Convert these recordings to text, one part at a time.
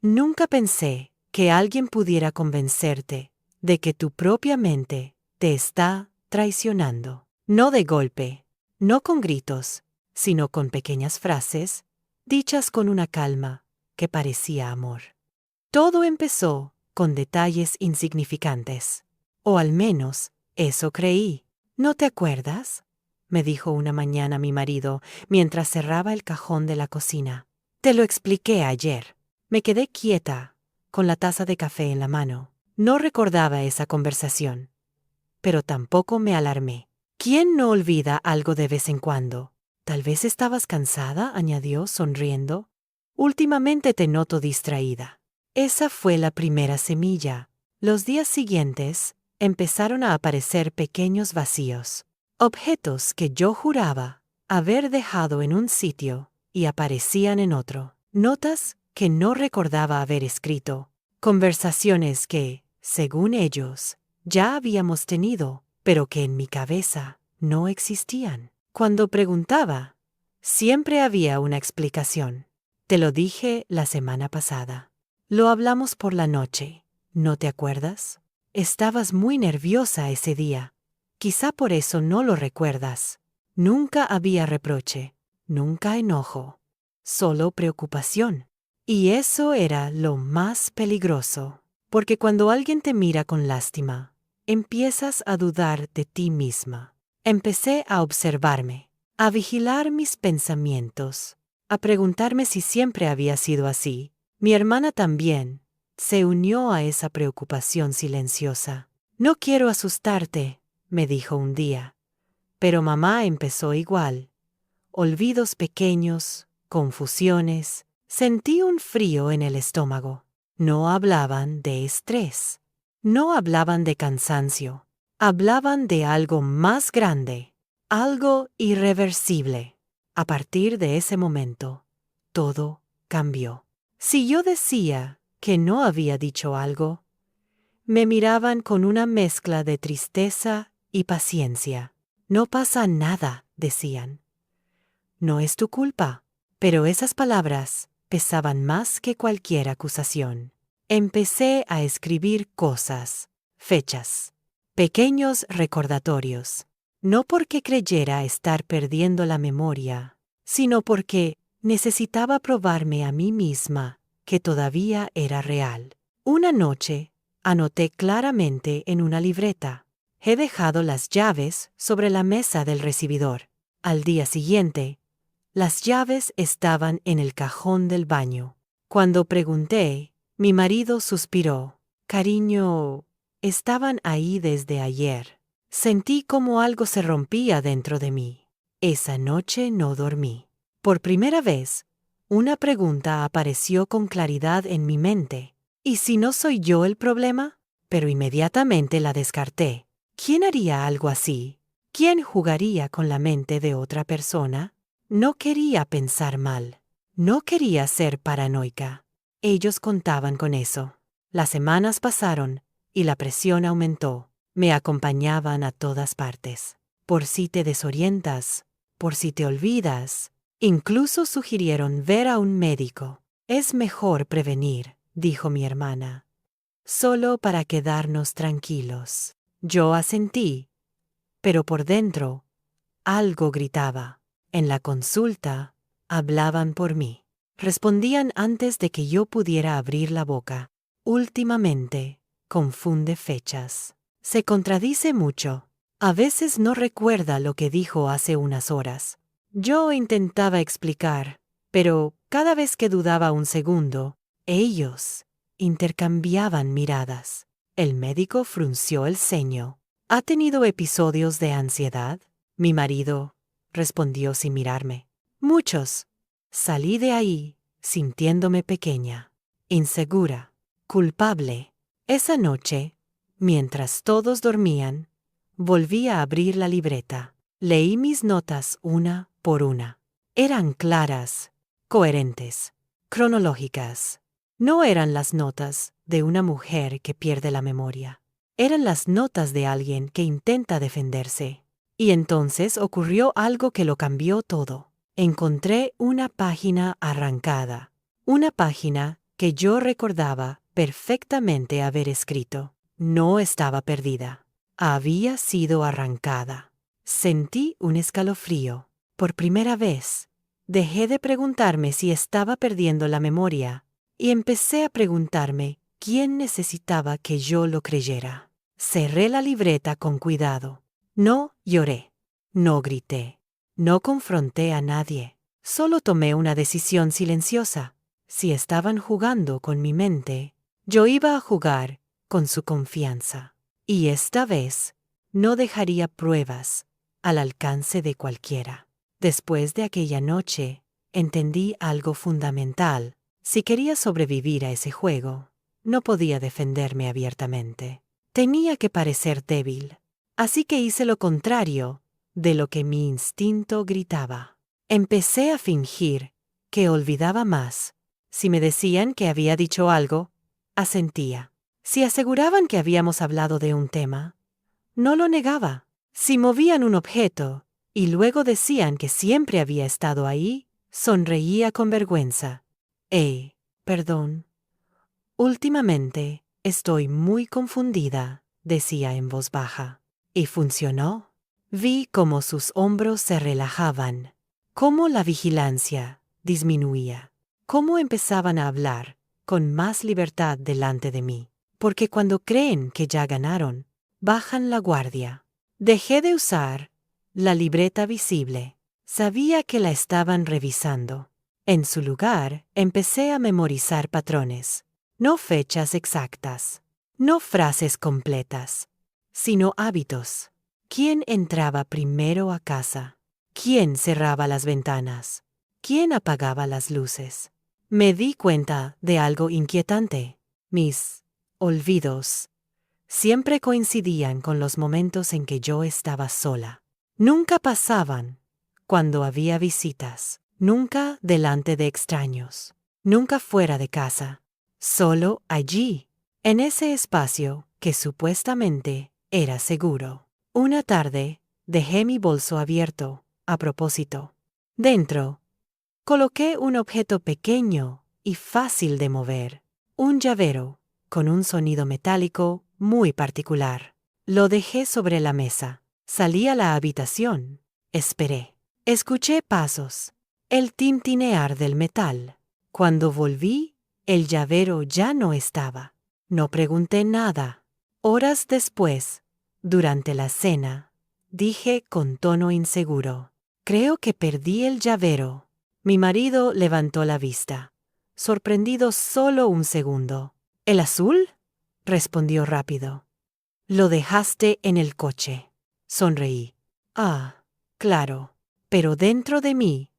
Nunca pensé que alguien pudiera convencerte de que tu propia mente te está traicionando. No de golpe, no con gritos, sino con pequeñas frases, dichas con una calma que parecía amor. Todo empezó con detalles insignificantes. O al menos, eso creí. ¿No te acuerdas?, me dijo una mañana mi marido mientras cerraba el cajón de la cocina. Te lo expliqué ayer. Me quedé quieta, con la taza de café en la mano. No recordaba esa conversación, pero tampoco me alarmé. ¿Quién no olvida algo de vez en cuando? Tal vez estabas cansada, añadió sonriendo. Últimamente te noto distraída. Esa fue la primera semilla. Los días siguientes empezaron a aparecer pequeños vacíos, objetos que yo juraba haber dejado en un sitio y aparecían en otro, notas que no recordaba haber escrito, conversaciones que, según ellos, ya habíamos tenido, pero que en mi cabeza no existían. Cuando preguntaba, siempre había una explicación. Te lo dije la semana pasada. Lo hablamos por la noche, ¿no te acuerdas? Estabas muy nerviosa ese día. Quizá por eso no lo recuerdas. Nunca había reproche, nunca enojo, solo preocupación. Y eso era lo más peligroso, porque cuando alguien te mira con lástima, empiezas a dudar de ti misma. Empecé a observarme, a vigilar mis pensamientos, a preguntarme si siempre había sido así. Mi hermana también se unió a esa preocupación silenciosa. No quiero asustarte, me dijo un día. Pero mamá empezó igual. Olvidos pequeños, confusiones. Sentí un frío en el estómago. No hablaban de estrés. No hablaban de cansancio. Hablaban de algo más grande, algo irreversible. A partir de ese momento, todo cambió. Si yo decía que no había dicho algo, me miraban con una mezcla de tristeza y paciencia. No pasa nada, decían. No es tu culpa. Pero esas palabras pesaban más que cualquier acusación. Empecé a escribir cosas, fechas, pequeños recordatorios. No porque creyera estar perdiendo la memoria, sino porque necesitaba probarme a mí misma que todavía era real. Una noche, anoté claramente en una libreta. He dejado las llaves sobre la mesa del recibidor. Al día siguiente, las llaves estaban en el cajón del baño. Cuando pregunté, mi marido suspiró. Cariño, estaban ahí desde ayer. Sentí como algo se rompía dentro de mí. Esa noche no dormí. Por primera vez, una pregunta apareció con claridad en mi mente. ¿Y si no soy yo el problema? Pero inmediatamente la descarté. ¿Quién haría algo así? ¿Quién jugaría con la mente de otra persona? No quería pensar mal. No quería ser paranoica. Ellos contaban con eso. Las semanas pasaron y la presión aumentó. Me acompañaban a todas partes. Por si te desorientas, por si te olvidas. Incluso sugirieron ver a un médico. Es mejor prevenir, dijo mi hermana. Solo para quedarnos tranquilos. Yo asentí, pero por dentro, algo gritaba. En la consulta, hablaban por mí. Respondían antes de que yo pudiera abrir la boca. Últimamente, confunde fechas. Se contradice mucho. A veces no recuerda lo que dijo hace unas horas. Yo intentaba explicar, pero cada vez que dudaba un segundo, ellos intercambiaban miradas. El médico frunció el ceño. ¿Ha tenido episodios de ansiedad? Mi marido respondió sin mirarme. Muchos. Salí de ahí, sintiéndome pequeña, insegura, culpable. Esa noche, mientras todos dormían, volví a abrir la libreta. Leí mis notas una por una. Eran claras, coherentes, cronológicas. No eran las notas de una mujer que pierde la memoria. Eran las notas de alguien que intenta defenderse. Y entonces ocurrió algo que lo cambió todo. Encontré una página arrancada. Una página que yo recordaba perfectamente haber escrito. No estaba perdida. Había sido arrancada. Sentí un escalofrío. Por primera vez, dejé de preguntarme si estaba perdiendo la memoria y empecé a preguntarme quién necesitaba que yo lo creyera. Cerré la libreta con cuidado. No lloré. No grité. No confronté a nadie. Solo tomé una decisión silenciosa. Si estaban jugando con mi mente, yo iba a jugar con su confianza. Y esta vez, no dejaría pruebas al alcance de cualquiera. Después de aquella noche, entendí algo fundamental. Si quería sobrevivir a ese juego, no podía defenderme abiertamente. Tenía que parecer débil. Así que hice lo contrario de lo que mi instinto gritaba. Empecé a fingir que olvidaba más. Si me decían que había dicho algo, asentía. Si aseguraban que habíamos hablado de un tema, no lo negaba. Si movían un objeto y luego decían que siempre había estado ahí, sonreía con vergüenza. Perdón. Últimamente estoy muy confundida, decía en voz baja. Y funcionó. Vi cómo sus hombros se relajaban, cómo la vigilancia disminuía, cómo empezaban a hablar con más libertad delante de mí. Porque cuando creen que ya ganaron, bajan la guardia. Dejé de usar la libreta visible. Sabía que la estaban revisando. En su lugar, empecé a memorizar patrones. No fechas exactas, no frases completas, sino hábitos. ¿Quién entraba primero a casa? ¿Quién cerraba las ventanas? ¿Quién apagaba las luces? Me di cuenta de algo inquietante. Mis olvidos siempre coincidían con los momentos en que yo estaba sola. Nunca pasaban cuando había visitas, nunca delante de extraños, nunca fuera de casa, solo allí, en ese espacio que supuestamente era seguro. Una tarde, dejé mi bolso abierto, a propósito. Dentro, coloqué un objeto pequeño y fácil de mover, un llavero, con un sonido metálico muy particular. Lo dejé sobre la mesa. Salí a la habitación. Esperé. Escuché pasos, el tintinear del metal. Cuando volví, el llavero ya no estaba. No pregunté nada. Horas después, durante la cena, dije con tono inseguro: creo que perdí el llavero. Mi marido levantó la vista, sorprendido solo un segundo. ¿El azul?, respondió rápido. Lo dejaste en el coche. Sonreí. Ah, claro. Pero dentro de mí,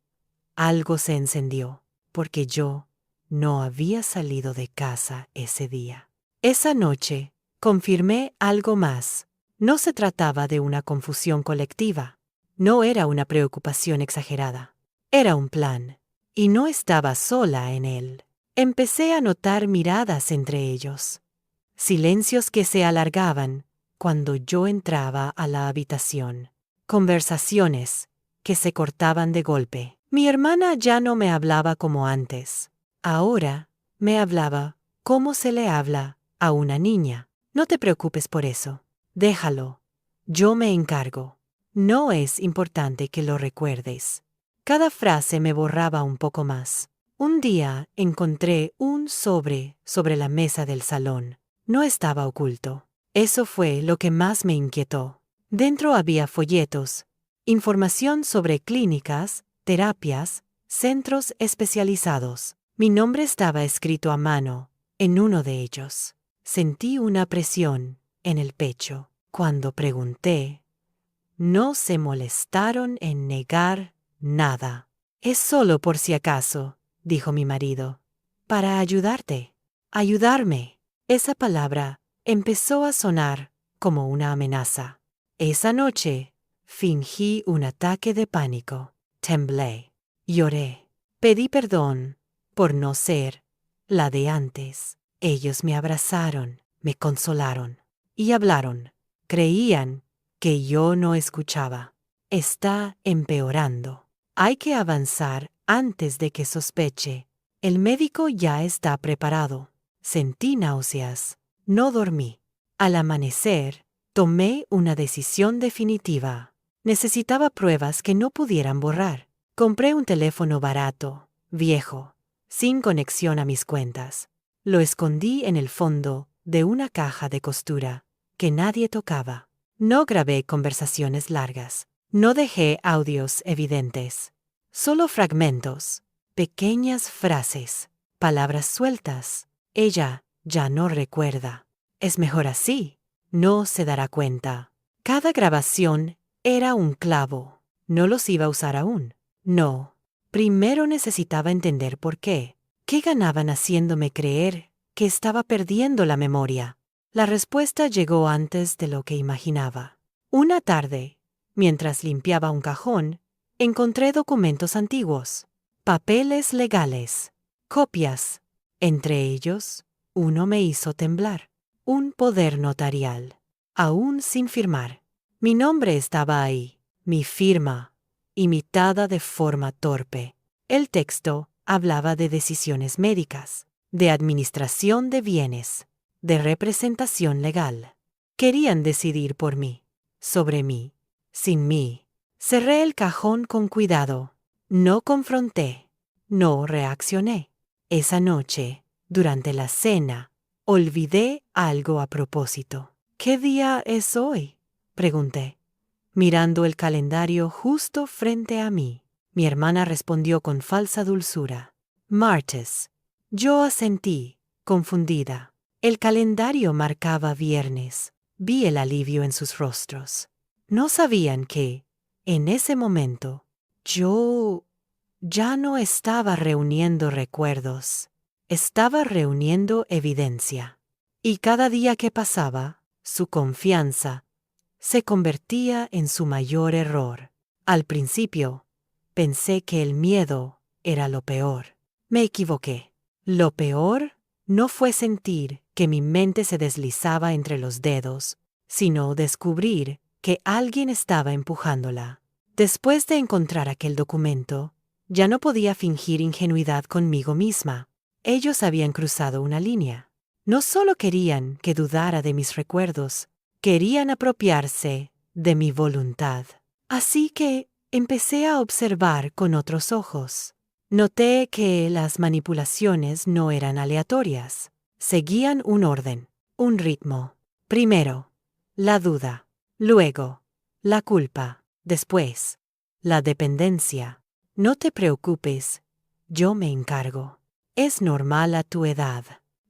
algo se encendió, porque yo no había salido de casa ese día. Esa noche, confirmé algo más. No se trataba de una confusión colectiva. No era una preocupación exagerada. Era un plan. Y no estaba sola en él. Empecé a notar miradas entre ellos. Silencios que se alargaban cuando yo entraba a la habitación. Conversaciones que se cortaban de golpe. Mi hermana ya no me hablaba como antes. Ahora me hablaba como se le habla a una niña. No te preocupes por eso. Déjalo. Yo me encargo. No es importante que lo recuerdes. Cada frase me borraba un poco más. Un día encontré un sobre la mesa del salón. No estaba oculto. Eso fue lo que más me inquietó. Dentro había folletos, información sobre clínicas, terapias, centros especializados. Mi nombre estaba escrito a mano en uno de ellos. Sentí una presión en el pecho. Cuando pregunté, no se molestaron en negar nada. Es solo por si acaso, dijo mi marido. Para ayudarte. Ayudarme. Esa palabra empezó a sonar como una amenaza. Esa noche, fingí un ataque de pánico. Temblé. Lloré. Pedí perdón por no ser la de antes. Ellos me abrazaron, me consolaron y hablaron. Creían que yo no escuchaba. Está empeorando. Hay que avanzar antes de que sospeche. El médico ya está preparado. Sentí náuseas. No dormí. Al amanecer, tomé una decisión definitiva. Necesitaba pruebas que no pudieran borrar. Compré un teléfono barato, viejo, sin conexión a mis cuentas. Lo escondí en el fondo de una caja de costura que nadie tocaba. No grabé conversaciones largas. No dejé audios evidentes. Solo fragmentos, pequeñas frases, palabras sueltas. Ella ya no recuerda. Es mejor así. No se dará cuenta. Cada grabación era un clavo. No los iba a usar aún. No. Primero necesitaba entender por qué. ¿Qué ganaban haciéndome creer que estaba perdiendo la memoria? La respuesta llegó antes de lo que imaginaba. Una tarde, mientras limpiaba un cajón, encontré documentos antiguos, papeles legales, copias. Entre ellos, uno me hizo temblar. Un poder notarial, aún sin firmar. Mi nombre estaba ahí, mi firma, imitada de forma torpe. El texto hablaba de decisiones médicas, de administración de bienes, de representación legal. Querían decidir por mí, sobre mí, sin mí. Cerré el cajón con cuidado. No confronté, no reaccioné. Esa noche, durante la cena, olvidé algo a propósito. ¿Qué día es hoy?, pregunté, mirando el calendario justo frente a mí. Mi hermana respondió con falsa dulzura. Martes. Yo asentí, confundida. El calendario marcaba viernes. Vi el alivio en sus rostros. No sabían que, en ese momento, yo ya no estaba reuniendo recuerdos. Estaba reuniendo evidencia. Y cada día que pasaba, su confianza se convertía en su mayor error. Al principio, pensé que el miedo era lo peor. Me equivoqué. Lo peor no fue sentir que mi mente se deslizaba entre los dedos, sino descubrir que alguien estaba empujándola. Después de encontrar aquel documento, ya no podía fingir ingenuidad conmigo misma. Ellos habían cruzado una línea. No solo querían que dudara de mis recuerdos, querían apropiarse de mi voluntad. Así que empecé a observar con otros ojos. Noté que las manipulaciones no eran aleatorias. Seguían un orden, un ritmo. Primero, la duda. Luego, la culpa. Después, la dependencia. No te preocupes, yo me encargo. Es normal a tu edad.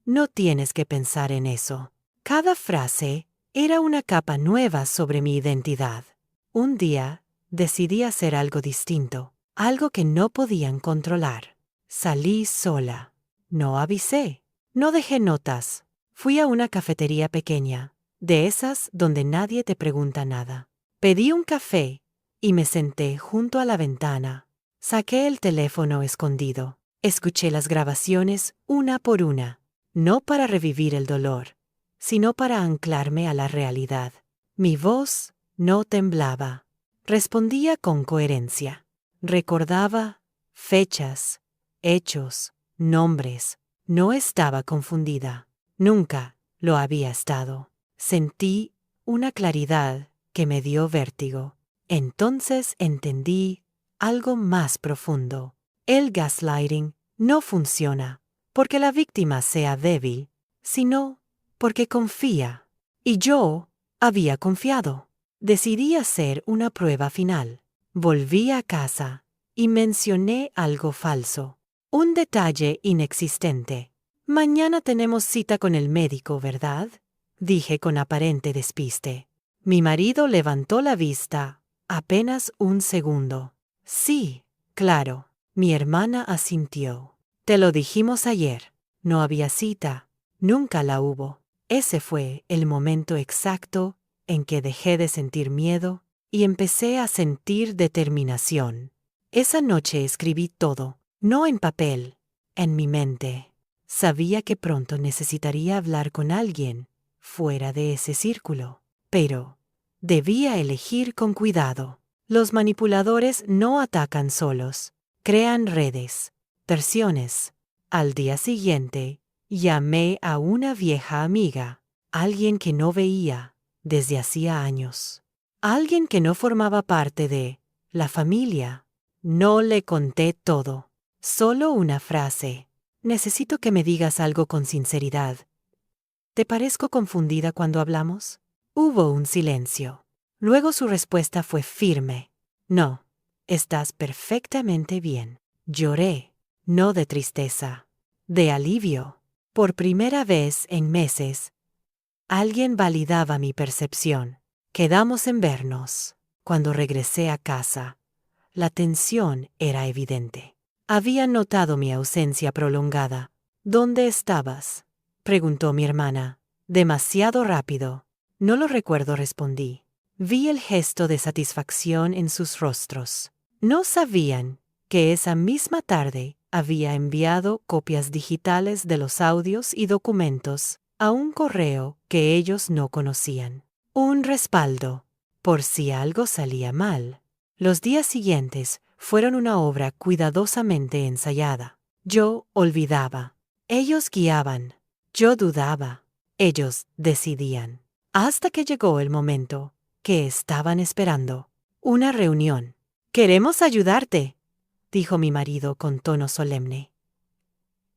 No tienes que pensar en eso. Cada frase era una capa nueva sobre mi identidad. Un día, decidí hacer algo distinto, algo que no podían controlar. Salí sola. No avisé. No dejé notas. Fui a una cafetería pequeña, de esas donde nadie te pregunta nada. Pedí un café y me senté junto a la ventana. Saqué el teléfono escondido. Escuché las grabaciones una por una, no para revivir el dolor, sino para anclarme a la realidad. Mi voz no temblaba. Respondía con coherencia. Recordaba fechas, hechos, nombres. No estaba confundida. Nunca lo había estado. Sentí una claridad que me dio vértigo. Entonces entendí algo más profundo. El gaslighting no funciona porque la víctima sea débil, sino porque confía. Y yo había confiado. Decidí hacer una prueba final. Volví a casa y mencioné algo falso. Un detalle inexistente. Mañana tenemos cita con el médico, ¿verdad?, dije con aparente despiste. Mi marido levantó la vista apenas un segundo. Sí, claro. Mi hermana asintió. Te lo dijimos ayer. No había cita. Nunca la hubo. Ese fue el momento exacto en que dejé de sentir miedo y empecé a sentir determinación. Esa noche escribí todo, no en papel, en mi mente. Sabía que pronto necesitaría hablar con alguien fuera de ese círculo, pero debía elegir con cuidado. Los manipuladores no atacan solos, crean redes, versiones, Al día siguiente, llamé a una vieja amiga, alguien que no veía desde hacía años, alguien que no formaba parte de la familia. No le conté todo, solo una frase. Necesito que me digas algo con sinceridad. ¿Te parezco confundida cuando hablamos? Hubo un silencio. Luego su respuesta fue firme. No, estás perfectamente bien. Lloré, no de tristeza, de alivio. Por primera vez en meses, alguien validaba mi percepción. Quedamos en vernos. Cuando regresé a casa, la tensión era evidente. Había notado mi ausencia prolongada. ¿Dónde estabas?, preguntó mi hermana. Demasiado rápido. No lo recuerdo, respondí. Vi el gesto de satisfacción en sus rostros. No sabían que esa misma tarde había enviado copias digitales de los audios y documentos a un correo que ellos no conocían. Un respaldo, por si algo salía mal. Los días siguientes fueron una obra cuidadosamente ensayada. Yo olvidaba. Ellos guiaban. Yo dudaba. Ellos decidían. Hasta que llegó el momento que estaban esperando. Una reunión. «Queremos ayudarte», dijo mi marido con tono solemne.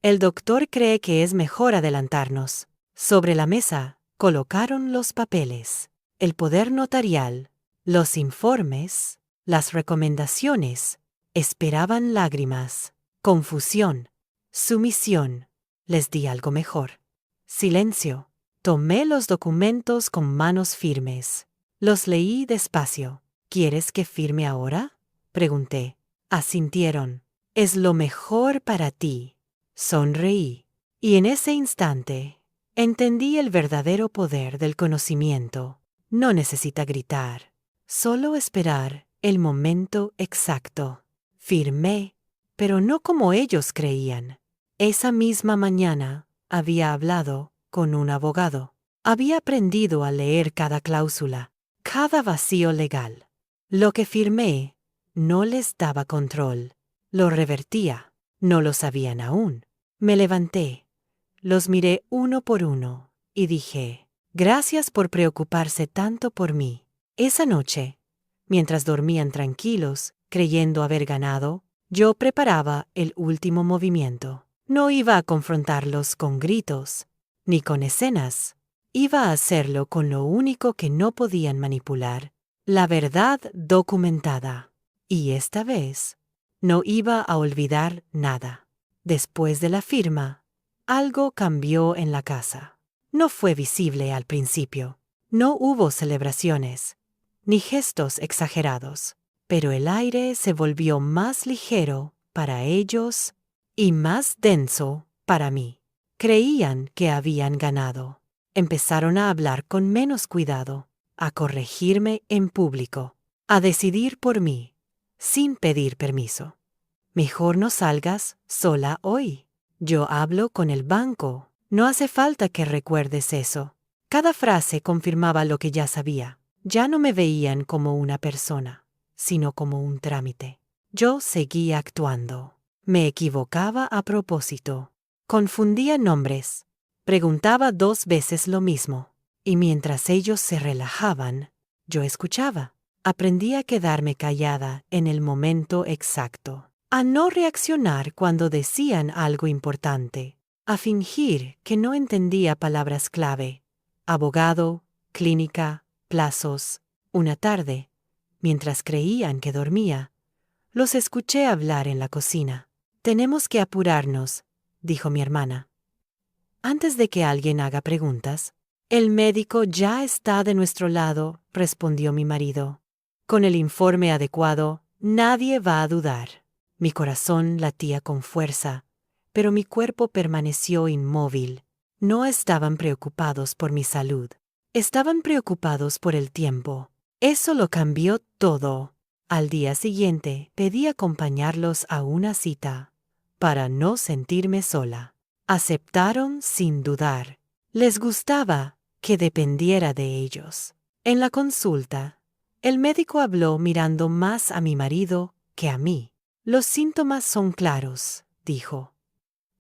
«El doctor cree que es mejor adelantarnos». Sobre la mesa colocaron los papeles, el poder notarial, los informes, las recomendaciones. Esperaban lágrimas, confusión, sumisión. Les di algo mejor. Silencio. Tomé los documentos con manos firmes. Los leí despacio. «¿Quieres que firme ahora?», pregunté. Asintieron. «Es lo mejor para ti». Sonreí. Y en ese instante entendí el verdadero poder del conocimiento. No necesita gritar, solo esperar el momento exacto. Firmé, pero no como ellos creían. Esa misma mañana había hablado con un abogado. Había aprendido a leer cada cláusula, cada vacío legal. Lo que firmé no les daba control, lo revertía. No lo sabían aún. Me levanté, los miré uno por uno y dije: «Gracias por preocuparse tanto por mí». Esa noche, mientras dormían tranquilos, creyendo haber ganado, yo preparaba el último movimiento. No iba a confrontarlos con gritos, ni con escenas. Iba a hacerlo con lo único que no podían manipular: la verdad documentada. Y esta vez no iba a olvidar nada. Después de la firma, algo cambió en la casa. No fue visible al principio. No hubo celebraciones, ni gestos exagerados. Pero el aire se volvió más ligero para ellos y más denso para mí. Creían que habían ganado. Empezaron a hablar con menos cuidado, a corregirme en público, a decidir por mí, sin pedir permiso. «Mejor no salgas sola hoy. Yo hablo con el banco. No hace falta que recuerdes eso». Cada frase confirmaba lo que ya sabía. Ya no me veían como una persona, sino como un trámite. Yo seguía actuando. Me equivocaba a propósito. Confundía nombres. Preguntaba 2 veces lo mismo. Y mientras ellos se relajaban, yo escuchaba. Aprendí a quedarme callada en el momento exacto, a no reaccionar cuando decían algo importante, a fingir que no entendía palabras clave: abogado, clínica, plazos. Una tarde, mientras creían que dormía, los escuché hablar en la cocina. «Tenemos que apurarnos», dijo mi hermana. «Antes de que alguien haga preguntas». «El médico ya está de nuestro lado», respondió mi marido. «Con el informe adecuado, nadie va a dudar». Mi corazón latía con fuerza, pero mi cuerpo permaneció inmóvil. No estaban preocupados por mi salud. Estaban preocupados por el tiempo. Eso lo cambió todo. Al día siguiente pedí acompañarlos a una cita, para no sentirme sola. Aceptaron sin dudar. Les gustaba que dependiera de ellos. En la consulta, el médico habló mirando más a mi marido que a mí. «Los síntomas son claros», dijo.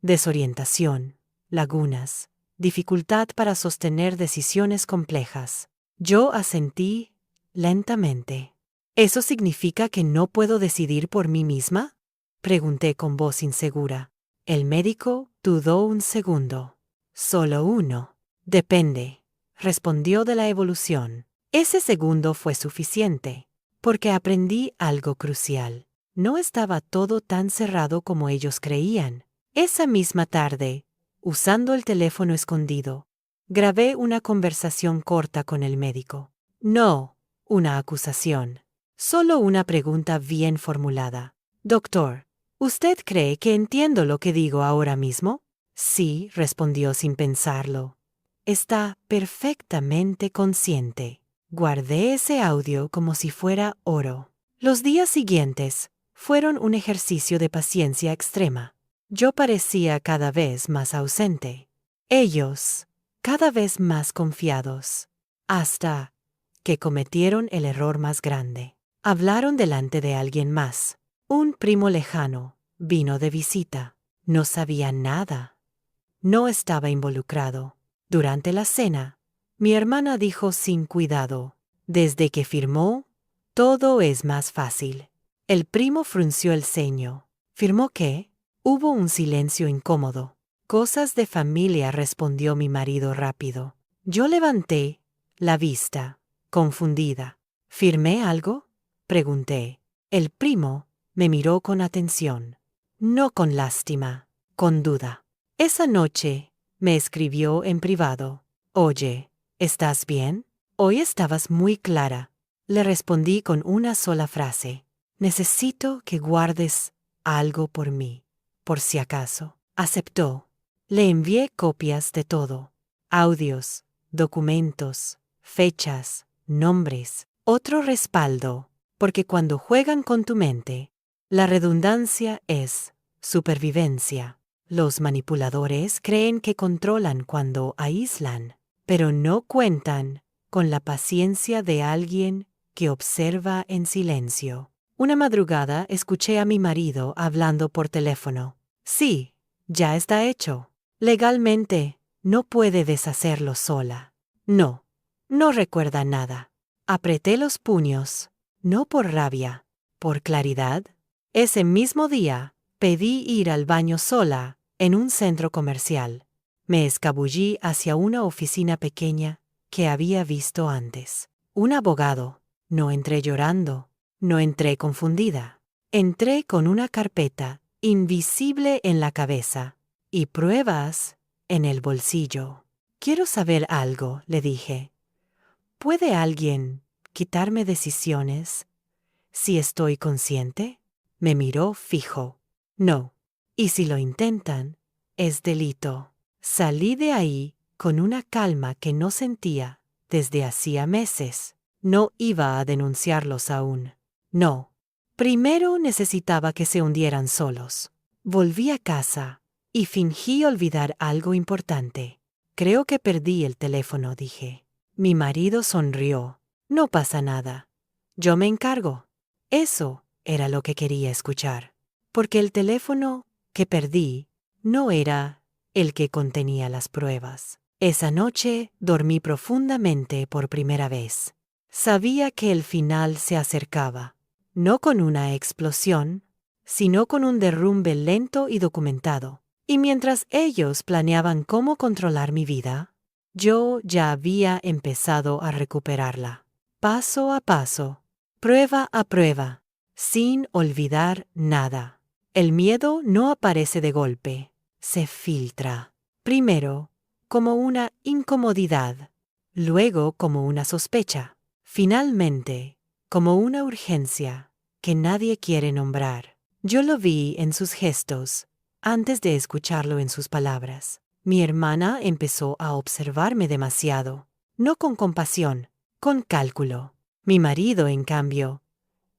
desorientación, lagunas, dificultad para sostener decisiones complejas. Yo asentí lentamente. ¿Eso significa que no puedo decidir por mí misma?, pregunté con voz insegura. El médico dudó un segundo. Solo uno. Depende, respondió, de la evolución. Ese segundo fue suficiente, porque aprendí algo crucial. No estaba todo tan cerrado como ellos creían. Esa misma tarde, usando el teléfono escondido, grabé una conversación corta con el médico. No una acusación, solo una pregunta bien formulada. Doctor, ¿usted cree que entiendo lo que digo ahora mismo? Sí, respondió sin pensarlo. Está perfectamente consciente. Guardé ese audio como si fuera oro. Los días siguientes fueron un ejercicio de paciencia extrema. Yo parecía cada vez más ausente. Ellos, cada vez más confiados. Hasta que cometieron el error más grande. Hablaron delante de alguien más. Un primo lejano vino de visita. No sabía nada. No estaba involucrado. Durante la cena, mi hermana dijo sin cuidado: «Desde que firmó, todo es más fácil». El primo frunció el ceño. ¿Firmó qué? Hubo un silencio incómodo. Cosas de familia, respondió mi marido rápido. Yo levanté la vista, confundida. ¿Firmé algo?, pregunté. El primo me miró con atención. No con lástima, con duda. Esa noche me escribió en privado. «Oye, ¿estás bien? Hoy estabas muy clara». Le respondí con una sola frase: «Necesito que guardes algo por mí, por si acaso». Aceptó. Le envié copias de todo: audios, documentos, fechas, nombres. Otro respaldo, porque cuando juegan con tu mente, la redundancia es supervivencia. Los manipuladores creen que controlan cuando aíslan, pero no cuentan con la paciencia de alguien que observa en silencio. Una madrugada escuché a mi marido hablando por teléfono. «Sí, ya está hecho. Legalmente, no puede deshacerlo sola». No, no recuerda nada. Apreté los puños, no por rabia, por claridad. Ese mismo día, pedí ir al baño sola en un centro comercial. Me escabullí hacia una oficina pequeña que había visto antes. Un abogado. No entré llorando, no entré confundida. Entré con una carpeta invisible en la cabeza y pruebas en el bolsillo. «Quiero saber algo», le dije. ¿Puede alguien quitarme decisiones si estoy consciente? Me miró fijo. «No. Y si lo intentan, es delito». Salí de ahí con una calma que no sentía desde hacía meses. No iba a denunciarlos aún. No. Primero necesitaba que se hundieran solos. Volví a casa y fingí olvidar algo importante. «Creo que perdí el teléfono», dije. Mi marido sonrió. «No pasa nada. Yo me encargo». Eso era lo que quería escuchar. Porque el teléfono que perdí no era el que contenía las pruebas. Esa noche dormí profundamente por primera vez. Sabía que el final se acercaba, no con una explosión, sino con un derrumbe lento y documentado. Y mientras ellos planeaban cómo controlar mi vida, yo ya había empezado a recuperarla. Paso a paso, prueba a prueba, sin olvidar nada. El miedo no aparece de golpe, se filtra. Primero, como una incomodidad, luego como una sospecha, finalmente, como una urgencia que nadie quiere nombrar. Yo lo vi en sus gestos, antes de escucharlo en sus palabras. Mi hermana empezó a observarme demasiado, no con compasión, con cálculo. Mi marido, en cambio,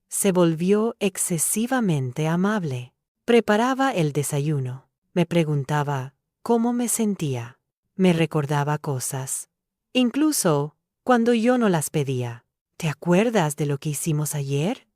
se volvió excesivamente amable. Preparaba el desayuno, me preguntaba cómo me sentía, me recordaba cosas, incluso cuando yo no las pedía. «¿Te acuerdas de lo que hicimos ayer?»,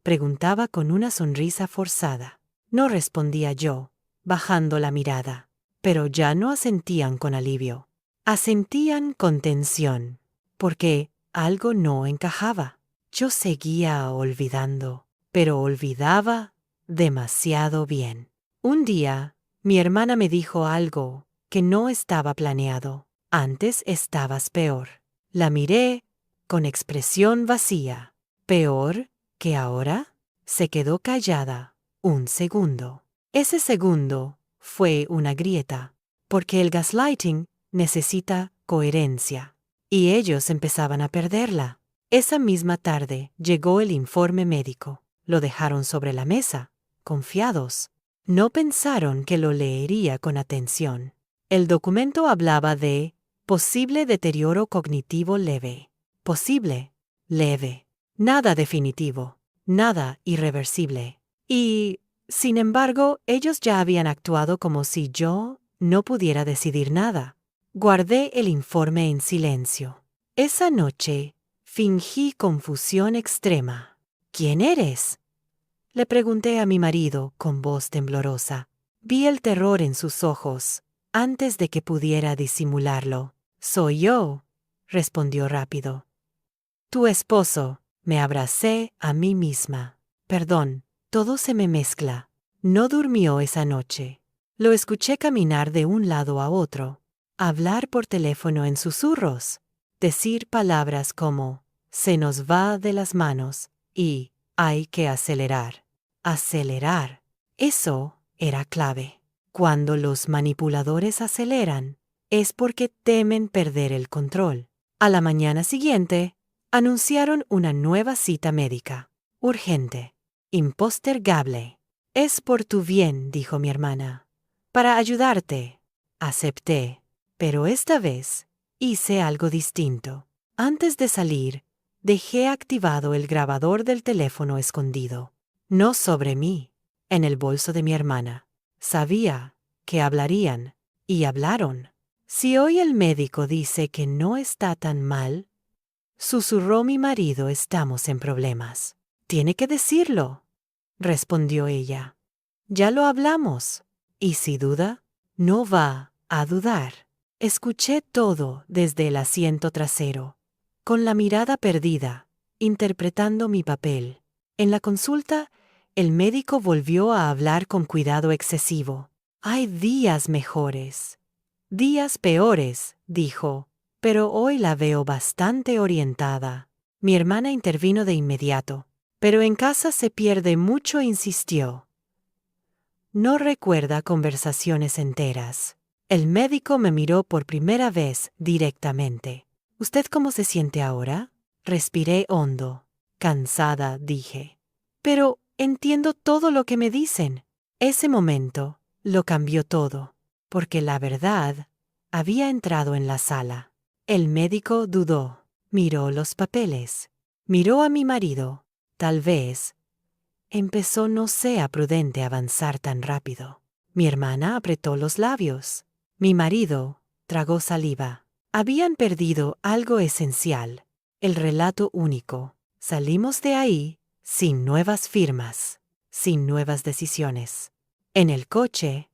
preguntaba con una sonrisa forzada. No respondía yo. bajando la mirada. Pero ya no asentían con alivio. Asentían con tensión, porque algo no encajaba. Yo seguía olvidando, pero olvidaba demasiado bien. Un día, mi hermana me dijo algo que no estaba planeado. Antes estabas peor. La miré con expresión vacía. ¿Peor que ahora? Se quedó callada un segundo. Ese segundo fue una grieta, porque el gaslighting necesita coherencia, y ellos empezaban a perderla. Esa misma tarde llegó el informe médico. Lo dejaron sobre la mesa, confiados. No pensaron que lo leería con atención. El documento hablaba de posible deterioro cognitivo leve. Posible, leve. Nada definitivo, nada irreversible. Y, sin embargo, ellos ya habían actuado como si yo no pudiera decidir nada. Guardé el informe en silencio. Esa noche fingí confusión extrema. ¿Quién eres?, le pregunté a mi marido con voz temblorosa. Vi el terror en sus ojos antes de que pudiera disimularlo. Soy yo, respondió rápido. Tu esposo. Me abracé a mí misma. Perdón, todo se me mezcla. No durmió esa noche. Lo escuché caminar de un lado a otro, hablar por teléfono en susurros, decir palabras como se nos va de las manos y hay que acelerar. Acelerar. Eso era clave. Cuando los manipuladores aceleran, es porque temen perder el control. A la mañana siguiente, anunciaron una nueva cita médica. Urgente. Impostergable. Es por tu bien, dijo mi hermana. Para ayudarte. Acepté. Pero esta vez hice algo distinto. Antes de salir, dejé activado el grabador del teléfono escondido. No sobre mí, en el bolso de mi hermana. Sabía que hablarían, y hablaron. Si hoy el médico dice que no está tan mal, susurró mi marido, estamos en problemas. Tiene que decirlo, respondió ella. Ya lo hablamos. Y si duda, no va a dudar. Escuché todo desde el asiento trasero, con la mirada perdida, interpretando mi papel. En la consulta, el médico volvió a hablar con cuidado excesivo. Hay días mejores, días peores, dijo, pero hoy la veo bastante orientada. Mi hermana intervino de inmediato. Pero en casa se pierde mucho, insistió. No recuerda conversaciones enteras. El médico me miró por primera vez directamente. ¿Usted cómo se siente ahora? Respiré hondo. Cansada, dije. Pero entiendo todo lo que me dicen. Ese momento lo cambió todo, porque la verdad había entrado en la sala. El médico dudó, miró los papeles, miró a mi marido. Tal vez empezó, no sea prudente avanzar tan rápido. Mi hermana apretó los labios. Mi marido tragó saliva. Habían perdido algo esencial, el relato único. Salimos de ahí sin nuevas firmas, sin nuevas decisiones. En el coche,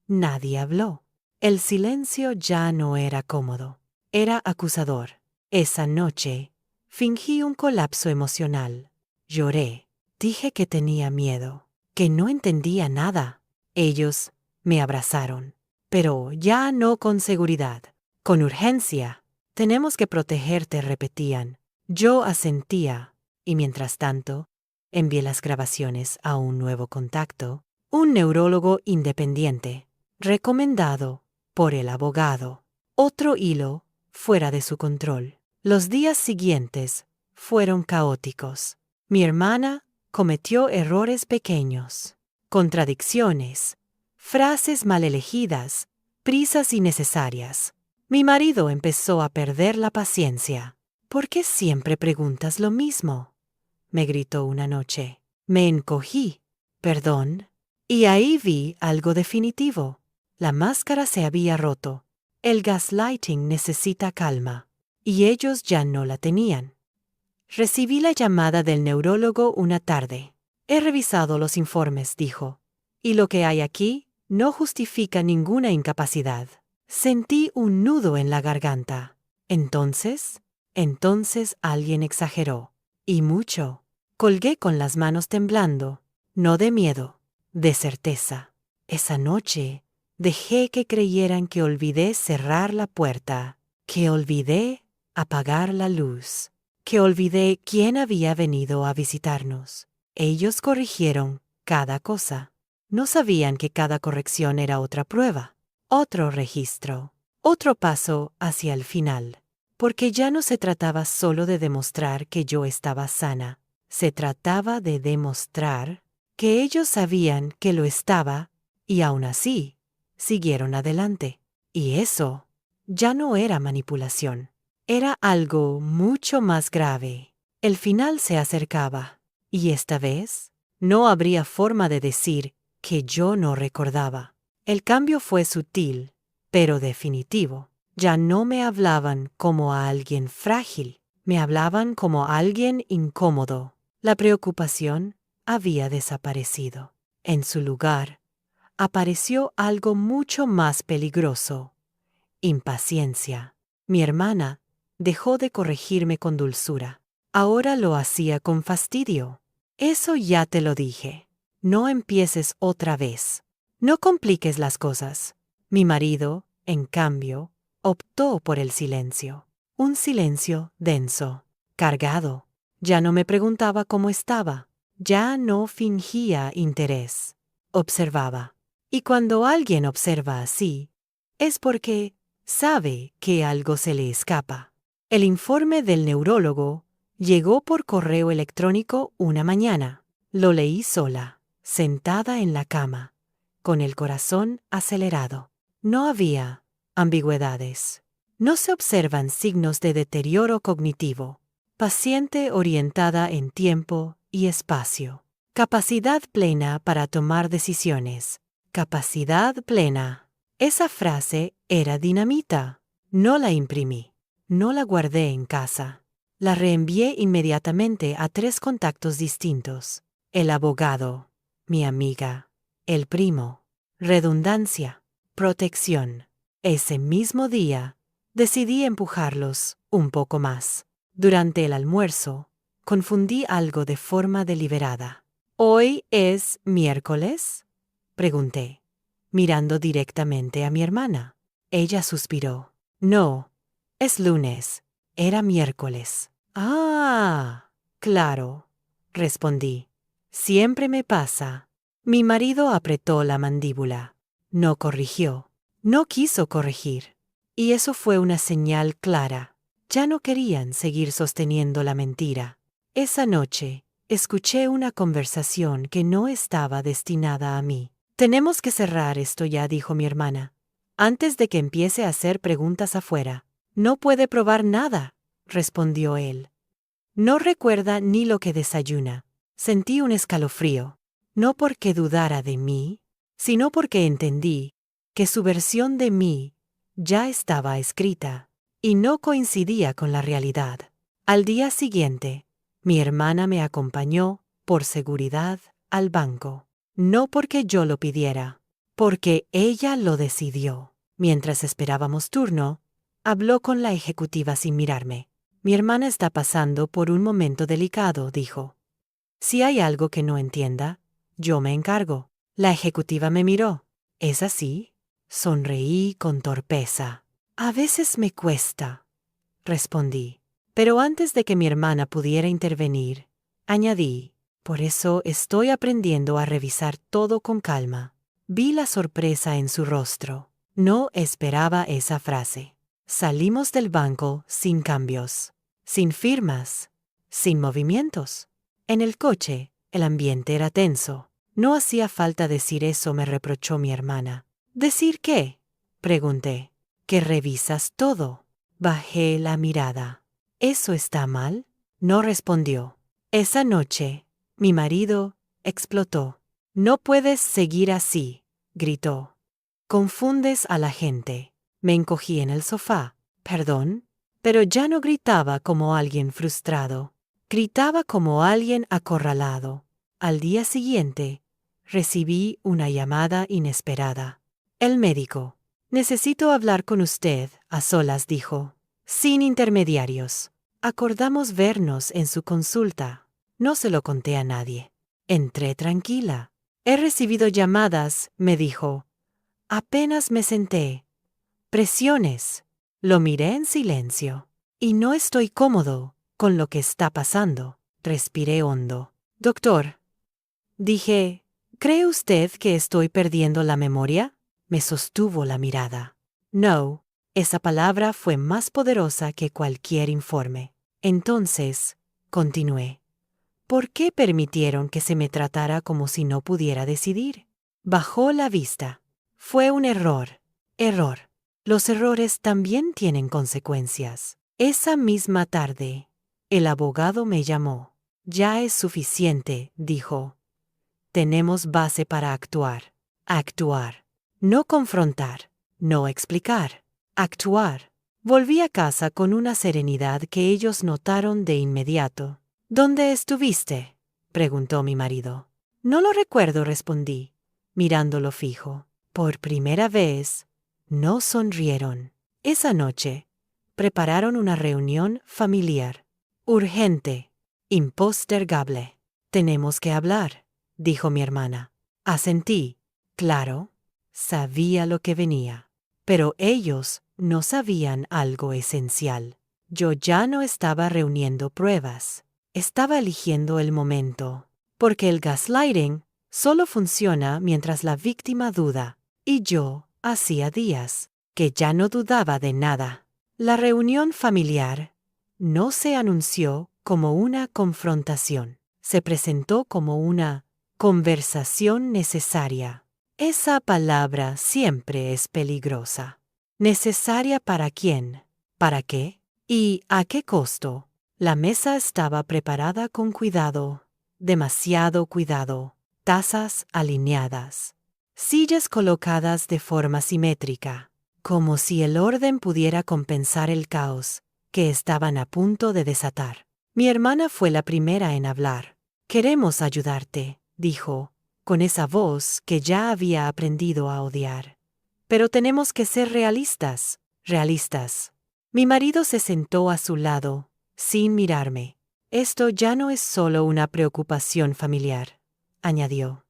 nadie habló. El silencio ya no era cómodo, era acusador. Esa noche, fingí un colapso emocional. Lloré. Dije que tenía miedo, que no entendía nada. Ellos me abrazaron, pero ya no con seguridad, con urgencia. Tenemos que protegerte, repetían. Yo asentía, y mientras tanto, envié las grabaciones a un nuevo contacto, un neurólogo independiente, recomendado por el abogado. Otro hilo fuera de su control. Los días siguientes fueron caóticos. Mi hermana cometió errores pequeños, contradicciones, frases mal elegidas, prisas innecesarias. Mi marido empezó a perder la paciencia. ¿Por qué siempre preguntas lo mismo?, me gritó una noche. Me encogí. ¿Perdón? Y ahí vi algo definitivo. La máscara se había roto. El gaslighting necesita calma. Y ellos ya no la tenían. Recibí la llamada del neurólogo una tarde. He revisado los informes, dijo. Y lo que hay aquí no justifica ninguna incapacidad. Sentí un nudo en la garganta. Entonces alguien exageró. Y mucho. Colgué con las manos temblando, no de miedo, de certeza. Esa noche dejé que creyeran que olvidé cerrar la puerta, que olvidé apagar la luz, que olvidé quién había venido a visitarnos. Ellos corrigieron cada cosa. No sabían que cada corrección era otra prueba, otro registro, otro paso hacia el final. Porque ya no se trataba solo de demostrar que yo estaba sana, se trataba de demostrar que ellos sabían que lo estaba y aún así siguieron adelante. Y eso ya no era manipulación, era algo mucho más grave. El final se acercaba, y esta vez no habría forma de decir que yo no recordaba. El cambio fue sutil, pero definitivo. Ya no me hablaban como a alguien frágil, me hablaban como a alguien incómodo. La preocupación había desaparecido. En su lugar, apareció algo mucho más peligroso: impaciencia. Mi hermana dejó de corregirme con dulzura. Ahora lo hacía con fastidio. Eso ya te lo dije. No empieces otra vez. No compliques las cosas. Mi marido, en cambio, optó por el silencio. Un silencio denso, cargado. Ya no me preguntaba cómo estaba. Ya no fingía interés. Observaba. Y cuando alguien observa así, es porque sabe que algo se le escapa. El informe del neurólogo llegó por correo electrónico una mañana. Lo leí sola, sentada en la cama, con el corazón acelerado. No había ambigüedades. No se observan signos de deterioro cognitivo. Paciente orientada en tiempo y espacio. Capacidad plena para tomar decisiones. Capacidad plena. Esa frase era dinamita. No la imprimí. No la guardé en casa. La reenvié inmediatamente a 3 contactos distintos. El abogado, mi amiga, el primo. Redundancia. Protección. Ese mismo día, decidí empujarlos un poco más. Durante el almuerzo, confundí algo de forma deliberada. ¿Hoy es miércoles?, pregunté, mirando directamente a mi hermana. Ella suspiró. No, es lunes. Era miércoles. Ah, claro, respondí. Siempre me pasa. Mi marido apretó la mandíbula. No corrigió. No quiso corregir. Y eso fue una señal clara. Ya no querían seguir sosteniendo la mentira. Esa noche, escuché una conversación que no estaba destinada a mí. Tenemos que cerrar esto ya, dijo mi hermana, antes de que empiece a hacer preguntas afuera. No puede probar nada, respondió él. No recuerda ni lo que desayuna. Sentí un escalofrío, no porque dudara de mí, sino porque entendí que su versión de mí ya estaba escrita y no coincidía con la realidad. Al día siguiente, mi hermana me acompañó, por seguridad, al banco. No porque yo lo pidiera, porque ella lo decidió. Mientras esperábamos turno, habló con la ejecutiva sin mirarme. Mi hermana está pasando por un momento delicado, dijo. Si hay algo que no entienda, yo me encargo. La ejecutiva me miró. ¿Es así? Sonreí con torpeza. A veces me cuesta, respondí. Pero antes de que mi hermana pudiera intervenir, añadí, por eso estoy aprendiendo a revisar todo con calma. Vi la sorpresa en su rostro. No esperaba esa frase. Salimos del banco sin cambios, sin firmas, sin movimientos. En el coche, el ambiente era tenso. No hacía falta decir eso, me reprochó mi hermana. ¿Decir qué?, pregunté. Que revisas todo. Bajé la mirada. ¿Eso está mal?, no respondió. Esa noche, mi marido explotó. No puedes seguir así, gritó. Confundes a la gente. Me encogí en el sofá. ¿Perdón? Pero ya no gritaba como alguien frustrado. Gritaba como alguien acorralado. Al día siguiente, recibí una llamada inesperada. El médico. Necesito hablar con usted, a solas, dijo. Sin intermediarios. Acordamos vernos en su consulta. No se lo conté a nadie. Entré tranquila. He recibido llamadas, me dijo. Apenas me senté. Presiones. Lo miré en silencio. Y no estoy cómodo con lo que está pasando. Respiré hondo. Doctor. Dije, ¿cree usted que estoy perdiendo la memoria? Me sostuvo la mirada. No, esa palabra fue más poderosa que cualquier informe. Entonces, continué. ¿Por qué permitieron que se me tratara como si no pudiera decidir? Bajó la vista. Fue un error. Error. Los errores también tienen consecuencias. Esa misma tarde, el abogado me llamó. Ya es suficiente, dijo. Tenemos base para actuar. Actuar. No confrontar. No explicar. Actuar. Volví a casa con una serenidad que ellos notaron de inmediato. ¿Dónde estuviste?, preguntó mi marido. No lo recuerdo, respondí, mirándolo fijo. Por primera vez, no sonrieron. Esa noche, prepararon una reunión familiar. Urgente. Impostergable. Tenemos que hablar, dijo mi hermana. Asentí. Claro. Sabía lo que venía. Pero ellos no sabían algo esencial. Yo ya no estaba reuniendo pruebas. Estaba eligiendo el momento. Porque el gaslighting solo funciona mientras la víctima duda. Y yo, hacía días, que ya no dudaba de nada. La reunión familiar no se anunció como una confrontación. Se presentó como una conversación necesaria. Esa palabra siempre es peligrosa. ¿Necesaria para quién? ¿Para qué? ¿Y a qué costo? La mesa estaba preparada con cuidado, demasiado cuidado, tazas alineadas, sillas colocadas de forma simétrica, como si el orden pudiera compensar el caos que estaban a punto de desatar. Mi hermana fue la primera en hablar. Queremos ayudarte, dijo, con esa voz que ya había aprendido a odiar. Pero tenemos que ser realistas, realistas. Mi marido se sentó a su lado, sin mirarme. Esto ya no es solo una preocupación familiar, añadió.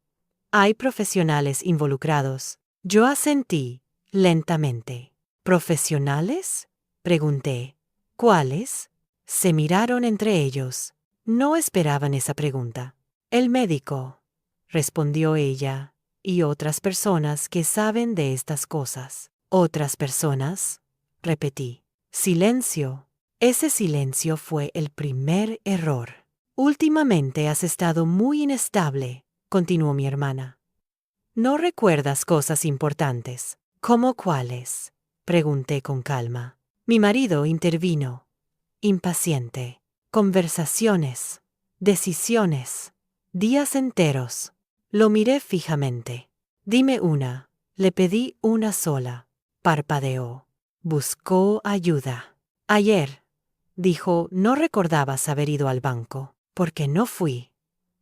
Hay profesionales involucrados. Yo asentí, lentamente. ¿Profesionales?, pregunté. ¿Cuáles? Se miraron entre ellos. No esperaban esa pregunta. El médico, respondió ella, y otras personas que saben de estas cosas. ¿Otras personas?, repetí. Silencio. Ese silencio fue el primer error. Últimamente has estado muy inestable, continuó mi hermana. ¿No recuerdas cosas importantes? ¿Cómo cuáles?, pregunté con calma. Mi marido intervino. Impaciente. Conversaciones. Decisiones. Días enteros. Lo miré fijamente. Dime una. Le pedí una sola. Parpadeó. Buscó ayuda. Ayer, dijo, no recordabas haber ido al banco. Porque no fui,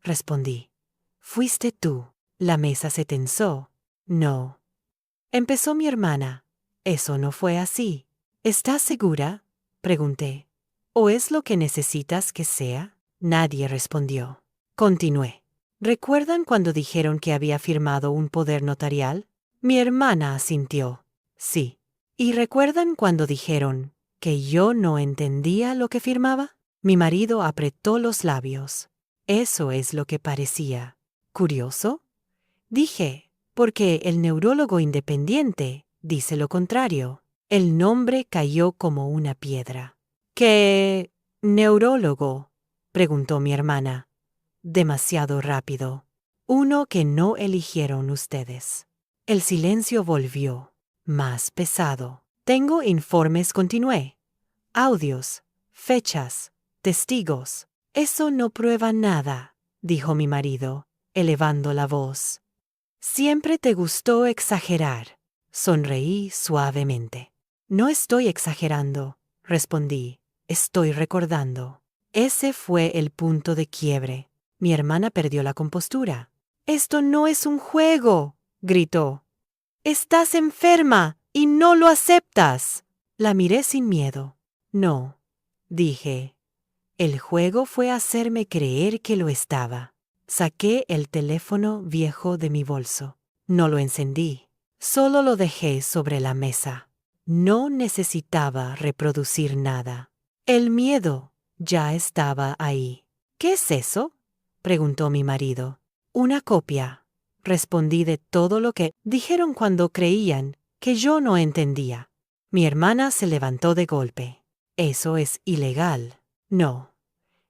respondí. Fuiste tú. La mesa se tensó. No. Empezó mi hermana. Eso no fue así. ¿Estás segura?, pregunté. ¿O es lo que necesitas que sea? Nadie respondió. Continué. ¿Recuerdan cuando dijeron que había firmado un poder notarial? Mi hermana asintió. Sí. ¿Y recuerdan cuando dijeron que yo no entendía lo que firmaba? Mi marido apretó los labios. Eso es lo que parecía. ¿Curioso?, dije, porque el neurólogo independiente dice lo contrario. El nombre cayó como una piedra. ¿Qué neurólogo?, preguntó mi hermana. Demasiado rápido. Uno que no eligieron ustedes. El silencio volvió, más pesado. Tengo informes, continué. Audios, fechas, testigos. Eso no prueba nada, dijo mi marido, elevando la voz. Siempre te gustó exagerar. Sonreí suavemente. No estoy exagerando, respondí. Estoy recordando. Ese fue el punto de quiebre. Mi hermana perdió la compostura. Esto no es un juego, gritó. Estás enferma y no lo aceptas. La miré sin miedo. No, dije. El juego fue hacerme creer que lo estaba. Saqué el teléfono viejo de mi bolso. No lo encendí. Solo lo dejé sobre la mesa. No necesitaba reproducir nada. El miedo ya estaba ahí. ¿Qué es eso?, preguntó mi marido. Una copia, respondí, de todo lo que dijeron cuando creían que yo no entendía. Mi hermana se levantó de golpe. Eso es ilegal. No.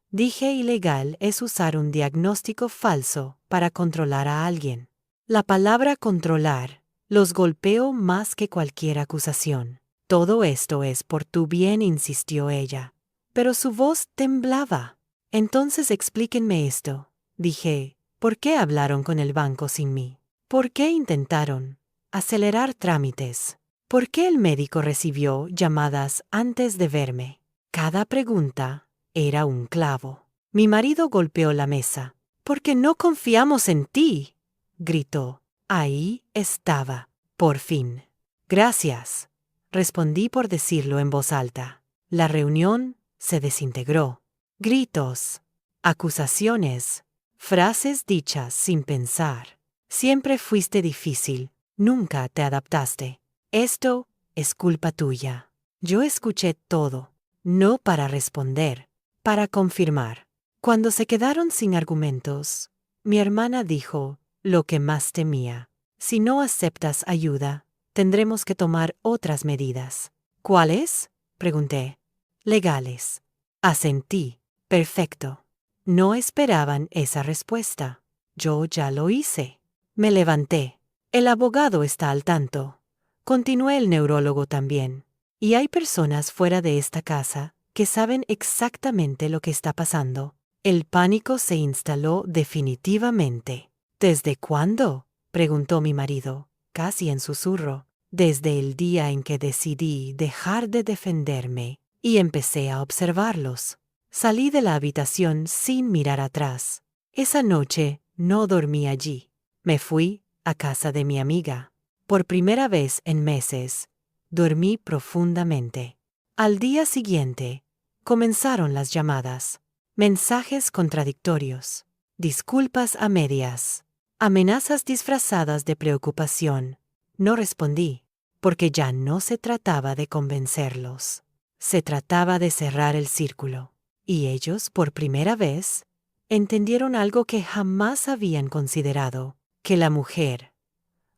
Dije, ilegal es usar un diagnóstico falso para controlar a alguien. La palabra controlar los golpeó más que cualquier acusación. Todo esto es por tu bien, insistió ella. Pero su voz temblaba. Entonces explíquenme esto, dije. ¿Por qué hablaron con el banco sin mí? ¿Por qué intentaron acelerar trámites? ¿Por qué el médico recibió llamadas antes de verme? Cada pregunta era un clavo. Mi marido golpeó la mesa. «Porque no confiamos en ti», gritó. Ahí estaba, por fin. «Gracias», respondí por decirlo en voz alta. La reunión se desintegró. Gritos, acusaciones, frases dichas sin pensar. Siempre fuiste difícil, nunca te adaptaste. Esto es culpa tuya. Yo escuché todo, no para responder, para confirmar. Cuando se quedaron sin argumentos, mi hermana dijo lo que más temía. Si no aceptas ayuda, tendremos que tomar otras medidas. ¿Cuáles?, pregunté. Legales. Asentí. Perfecto. No esperaban esa respuesta. Yo ya lo hice. Me levanté. El abogado está al tanto. Continué, el neurólogo también. Y hay personas fuera de esta casa que saben exactamente lo que está pasando. El pánico se instaló definitivamente. ¿Desde cuándo?, preguntó mi marido, casi en susurro. Desde el día en que decidí dejar de defenderme y empecé a observarlos. Salí de la habitación sin mirar atrás. Esa noche no dormí allí. Me fui a casa de mi amiga. Por primera vez en meses, dormí profundamente. Al día siguiente, comenzaron las llamadas. Mensajes contradictorios, disculpas a medias, amenazas disfrazadas de preocupación. No respondí, porque ya no se trataba de convencerlos. Se trataba de cerrar el círculo. Y ellos, por primera vez, entendieron algo que jamás habían considerado, que la mujer,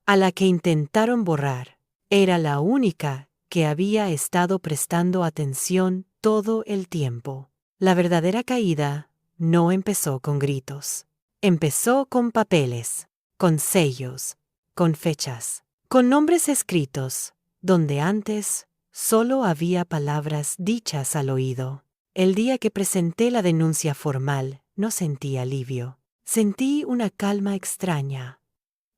a la que intentaron borrar, era la única que había estado prestando atención todo el tiempo. La verdadera caída no empezó con gritos. Empezó con papeles, con sellos, con fechas, con nombres escritos, donde antes solo había palabras dichas al oído. El día que presenté la denuncia formal, no sentí alivio. Sentí una calma extraña,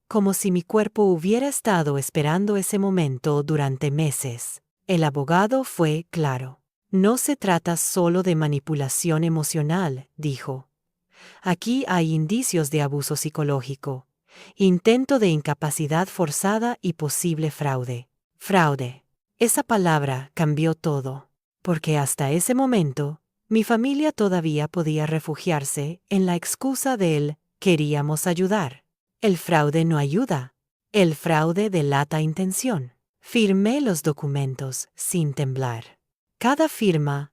como si mi cuerpo hubiera estado esperando ese momento durante meses. El abogado fue claro. No se trata solo de manipulación emocional, dijo. Aquí hay indicios de abuso psicológico, intento de incapacidad forzada y posible fraude. Fraude. Esa palabra cambió todo, porque hasta ese momento, mi familia todavía podía refugiarse en la excusa del «queríamos ayudar». El fraude no ayuda. El fraude delata intención. Firmé los documentos sin temblar. Cada firma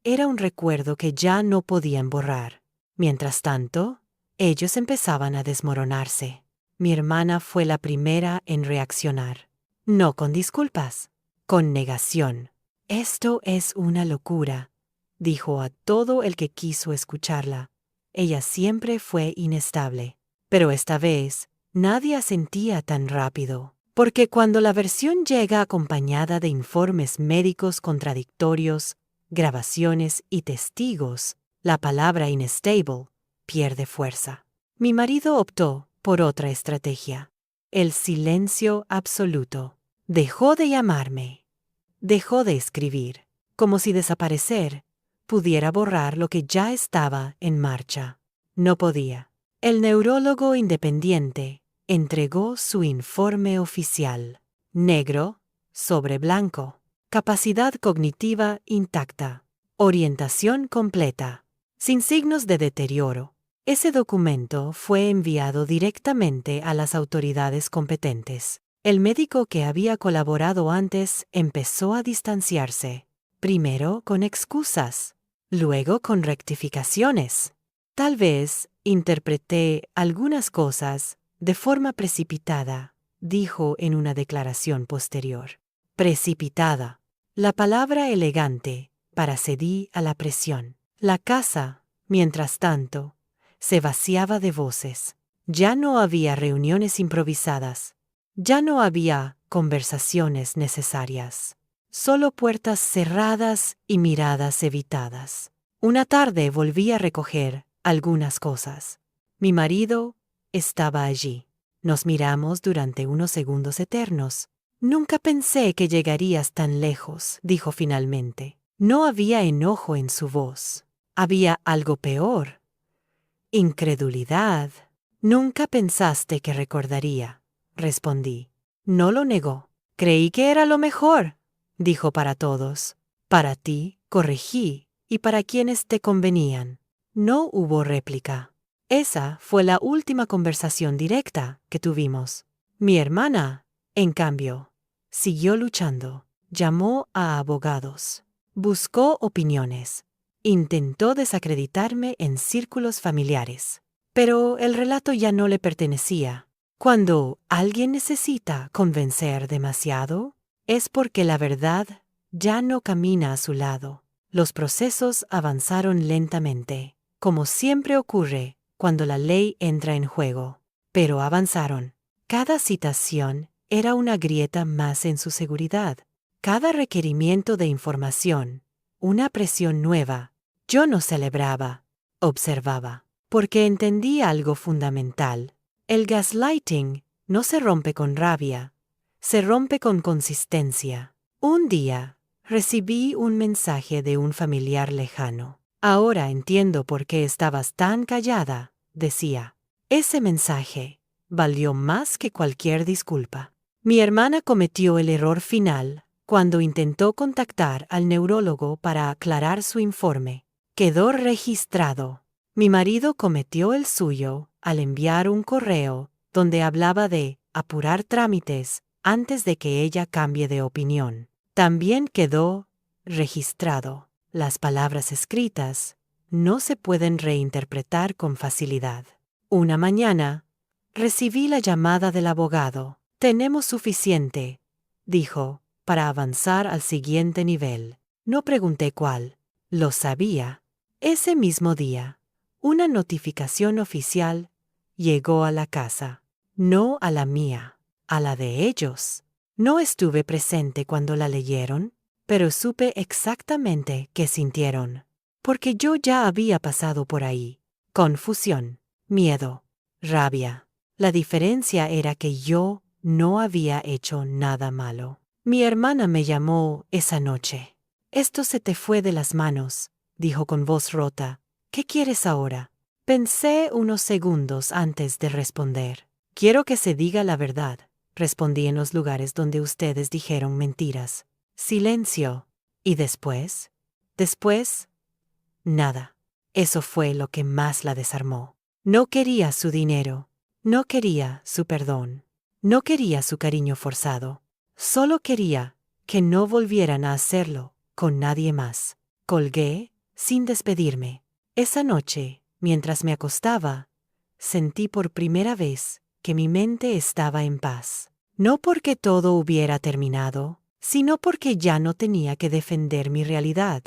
era un recuerdo que ya no podían borrar. Mientras tanto, ellos empezaban a desmoronarse. Mi hermana fue la primera en reaccionar. No con disculpas, con negación. «Esto es una locura», dijo a todo el que quiso escucharla. Ella siempre fue inestable. Pero esta vez, nadie asentía tan rápido, porque cuando la versión llega acompañada de informes médicos contradictorios, grabaciones y testigos, la palabra «inestable» pierde fuerza. Mi marido optó por otra estrategia. El silencio absoluto. Dejó de llamarme. Dejó de escribir, como si desaparecer pudiera borrar lo que ya estaba en marcha. No podía. El neurólogo independiente entregó su informe oficial. Negro sobre blanco. Capacidad cognitiva intacta. Orientación completa. Sin signos de deterioro. Ese documento fue enviado directamente a las autoridades competentes. El médico que había colaborado antes empezó a distanciarse. Primero con excusas, luego con rectificaciones. Tal vez interpreté algunas cosas de forma precipitada, dijo en una declaración posterior. Precipitada. La palabra elegante para cedí a la presión. La casa, mientras tanto, se vaciaba de voces. Ya no había reuniones improvisadas. Ya no había conversaciones necesarias. Solo puertas cerradas y miradas evitadas. Una tarde volví a recoger algunas cosas. Mi marido estaba allí. Nos miramos durante unos segundos eternos. Nunca pensé que llegarías tan lejos, dijo finalmente. No había enojo en su voz. Había algo peor. Incredulidad. Nunca pensaste que recordaría, respondí. No lo negó. Creí que era lo mejor, dijo para todos. Para ti, corregí, y para quienes te convenían. No hubo réplica. Esa fue la última conversación directa que tuvimos. Mi hermana, en cambio, siguió luchando. Llamó a abogados. Buscó opiniones. Intentó desacreditarme en círculos familiares. Pero el relato ya no le pertenecía. Cuando alguien necesita convencer demasiado, es porque la verdad ya no camina a su lado. Los procesos avanzaron lentamente, como siempre ocurre cuando la ley entra en juego. Pero avanzaron. Cada citación era una grieta más en su seguridad. Cada requerimiento de información, una presión nueva. Yo no celebraba, observaba, porque entendí algo fundamental. El gaslighting no se rompe con rabia, se rompe con consistencia. Un día, recibí un mensaje de un familiar lejano. Ahora entiendo por qué estabas tan callada, decía. Ese mensaje valió más que cualquier disculpa. Mi hermana cometió el error final cuando intentó contactar al neurólogo para aclarar su informe. Quedó registrado. Mi marido cometió el suyo al enviar un correo donde hablaba de apurar trámites antes de que ella cambie de opinión. También quedó registrado. Las palabras escritas no se pueden reinterpretar con facilidad. Una mañana, recibí la llamada del abogado. Tenemos suficiente, dijo, para avanzar al siguiente nivel. No pregunté cuál. Lo sabía. Ese mismo día, una notificación oficial llegó a la casa. No a la mía, a la de ellos. No estuve presente cuando la leyeron, pero supe exactamente qué sintieron, porque yo ya había pasado por ahí. Confusión, miedo, rabia. La diferencia era que yo no había hecho nada malo. Mi hermana me llamó esa noche. Esto se te fue de las manos, dijo con voz rota. ¿Qué quieres ahora? Pensé unos segundos antes de responder. Quiero que se diga la verdad, respondí en los lugares donde ustedes dijeron mentiras. Silencio. ¿Y después? Después, nada. Eso fue lo que más la desarmó. No quería su dinero. No quería su perdón. No quería su cariño forzado. Solo quería que no volvieran a hacerlo con nadie más. Colgué sin despedirme. Esa noche, mientras me acostaba, sentí por primera vez que mi mente estaba en paz. No porque todo hubiera terminado, sino porque ya no tenía que defender mi realidad.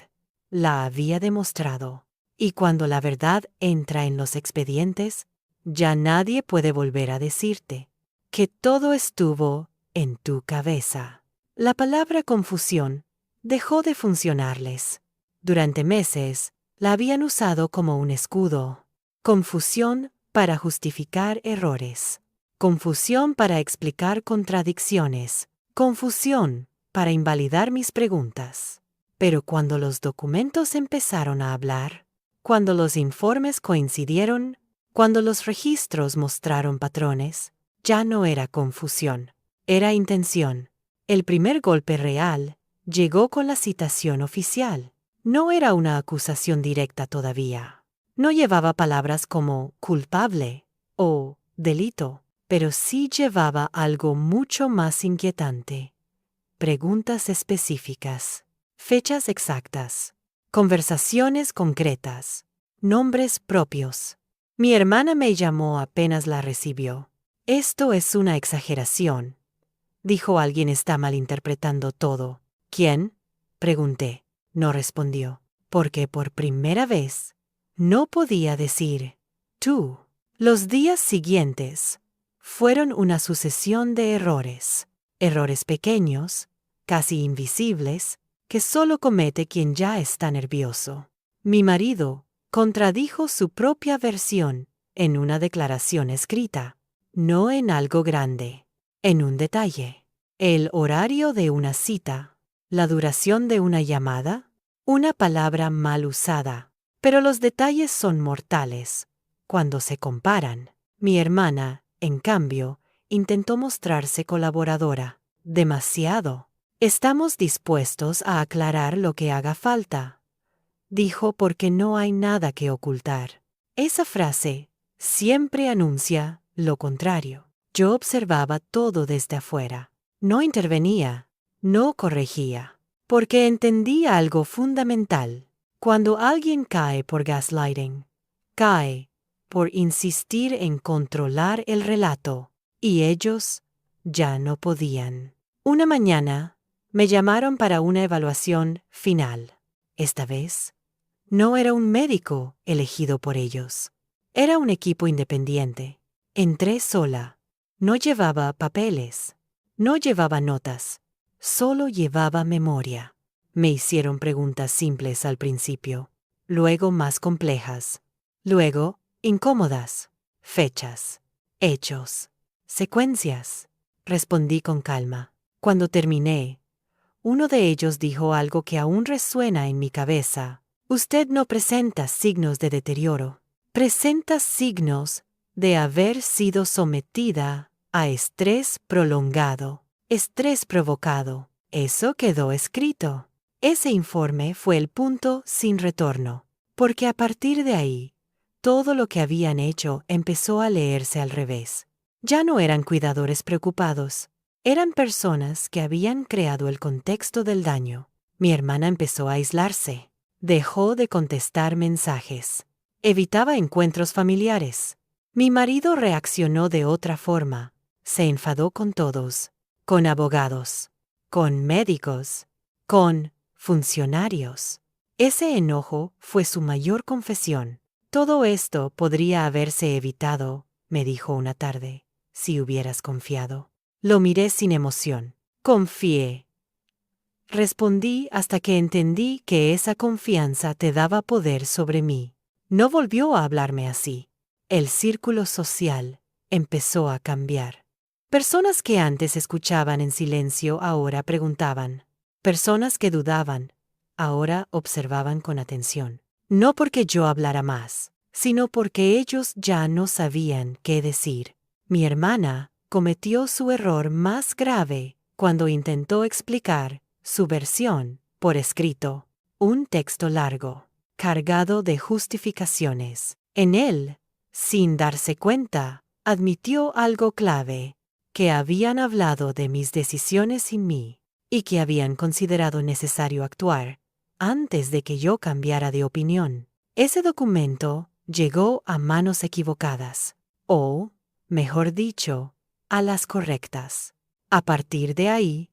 La había demostrado. Y cuando la verdad entra en los expedientes, ya nadie puede volver a decirte que todo estuvo en tu cabeza. La palabra confusión dejó de funcionarles. Durante meses, la habían usado como un escudo. Confusión para justificar errores. Confusión para explicar contradicciones. Confusión para invalidar mis preguntas. Pero cuando los documentos empezaron a hablar, cuando los informes coincidieron, Cuando los registros mostraron patrones, ya no era confusión, era intención. El primer golpe real llegó con la citación oficial. No era una acusación directa todavía. No llevaba palabras como culpable o delito, pero sí llevaba algo mucho más inquietante. Preguntas específicas, fechas exactas, conversaciones concretas, nombres propios. Mi hermana me llamó apenas la recibió. Esto es una exageración. Dijo: alguien está malinterpretando todo. ¿Quién? Pregunté. No respondió, porque por primera vez no podía decir tú. Los días siguientes fueron una sucesión de errores. Errores pequeños, casi invisibles, que solo comete quien ya está nervioso. Mi marido contradijo su propia versión en una declaración escrita, no en algo grande, en un detalle. El horario de una cita, la duración de una llamada, una palabra mal usada. Pero los detalles son mortales cuando se comparan. Mi hermana, en cambio, intentó mostrarse colaboradora. Demasiado. Estamos dispuestos a aclarar lo que haga falta, dijo, porque no hay nada que ocultar. Esa frase siempre anuncia lo contrario. Yo observaba todo desde afuera. No intervenía, no corregía, porque entendía algo fundamental. Cuando alguien cae por gaslighting, cae por insistir en controlar el relato, y ellos ya no podían. Una mañana me llamaron para una evaluación final. Esta vez no era un médico elegido por ellos. Era un equipo independiente. Entré sola. No llevaba papeles. No llevaba notas. Solo llevaba memoria. Me hicieron preguntas simples al principio, luego más complejas, luego incómodas. Fechas, hechos, secuencias. Respondí con calma. Cuando terminé, uno de ellos dijo algo que aún resuena en mi cabeza. Usted no presenta signos de deterioro. Presenta signos de haber sido sometida a estrés prolongado, estrés provocado. Eso quedó escrito. Ese informe fue el punto sin retorno, porque a partir de ahí, todo lo que habían hecho empezó a leerse al revés. Ya no eran cuidadores preocupados. Eran personas que habían creado el contexto del daño. Mi hermana empezó a aislarse. Dejó de contestar mensajes. Evitaba encuentros familiares. Mi marido reaccionó de otra forma. Se enfadó con todos. Con abogados. Con médicos. Con funcionarios. Ese enojo fue su mayor confesión. Todo esto podría haberse evitado, me dijo una tarde, si hubieras confiado. Lo miré sin emoción. Confié. Respondí hasta que entendí que esa confianza te daba poder sobre mí. No volvió a hablarme así. El círculo social empezó a cambiar. Personas que antes escuchaban en silencio ahora preguntaban. Personas que dudaban ahora observaban con atención. No porque yo hablara más, sino porque ellos ya no sabían qué decir. Mi hermana cometió su error más grave cuando intentó explicar su versión por escrito, un texto largo, cargado de justificaciones. En él, sin darse cuenta, admitió algo clave, que habían hablado de mis decisiones sin mí, y que habían considerado necesario actuar antes de que yo cambiara de opinión. Ese documento llegó a manos equivocadas, o, mejor dicho, a las correctas. A partir de ahí,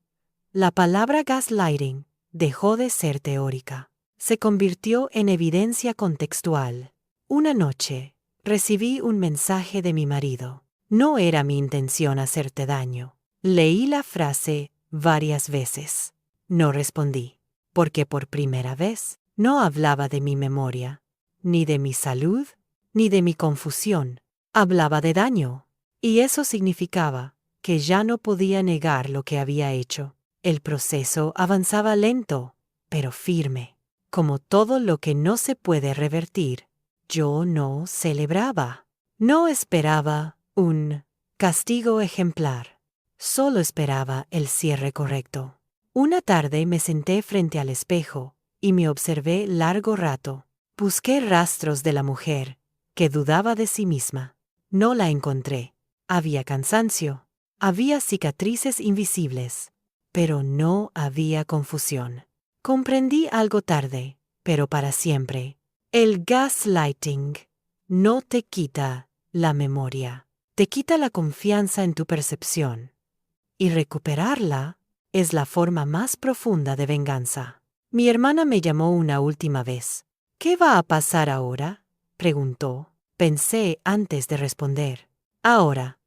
la palabra gaslighting dejó de ser teórica. Se convirtió en evidencia contextual. Una noche, recibí un mensaje de mi marido. No era mi intención hacerte daño. Leí la frase varias veces. No respondí, porque por primera vez no hablaba de mi memoria, ni de mi salud, ni de mi confusión. Hablaba de daño. Y eso significaba que ya no podía negar lo que había hecho. El proceso avanzaba lento, pero firme. Como todo lo que no se puede revertir, yo no celebraba. No esperaba un castigo ejemplar. Solo esperaba el cierre correcto. Una tarde me senté frente al espejo y me observé largo rato. Busqué rastros de la mujer, que dudaba de sí misma. No la encontré. Había cansancio. Había cicatrices invisibles. Pero no había confusión. Comprendí algo tarde, pero para siempre. El gaslighting no te quita la memoria. Te quita la confianza en tu percepción. Y recuperarla es la forma más profunda de venganza. Mi hermana me llamó una última vez. ¿Qué va a pasar ahora?, preguntó. Pensé antes de responder. Ahora,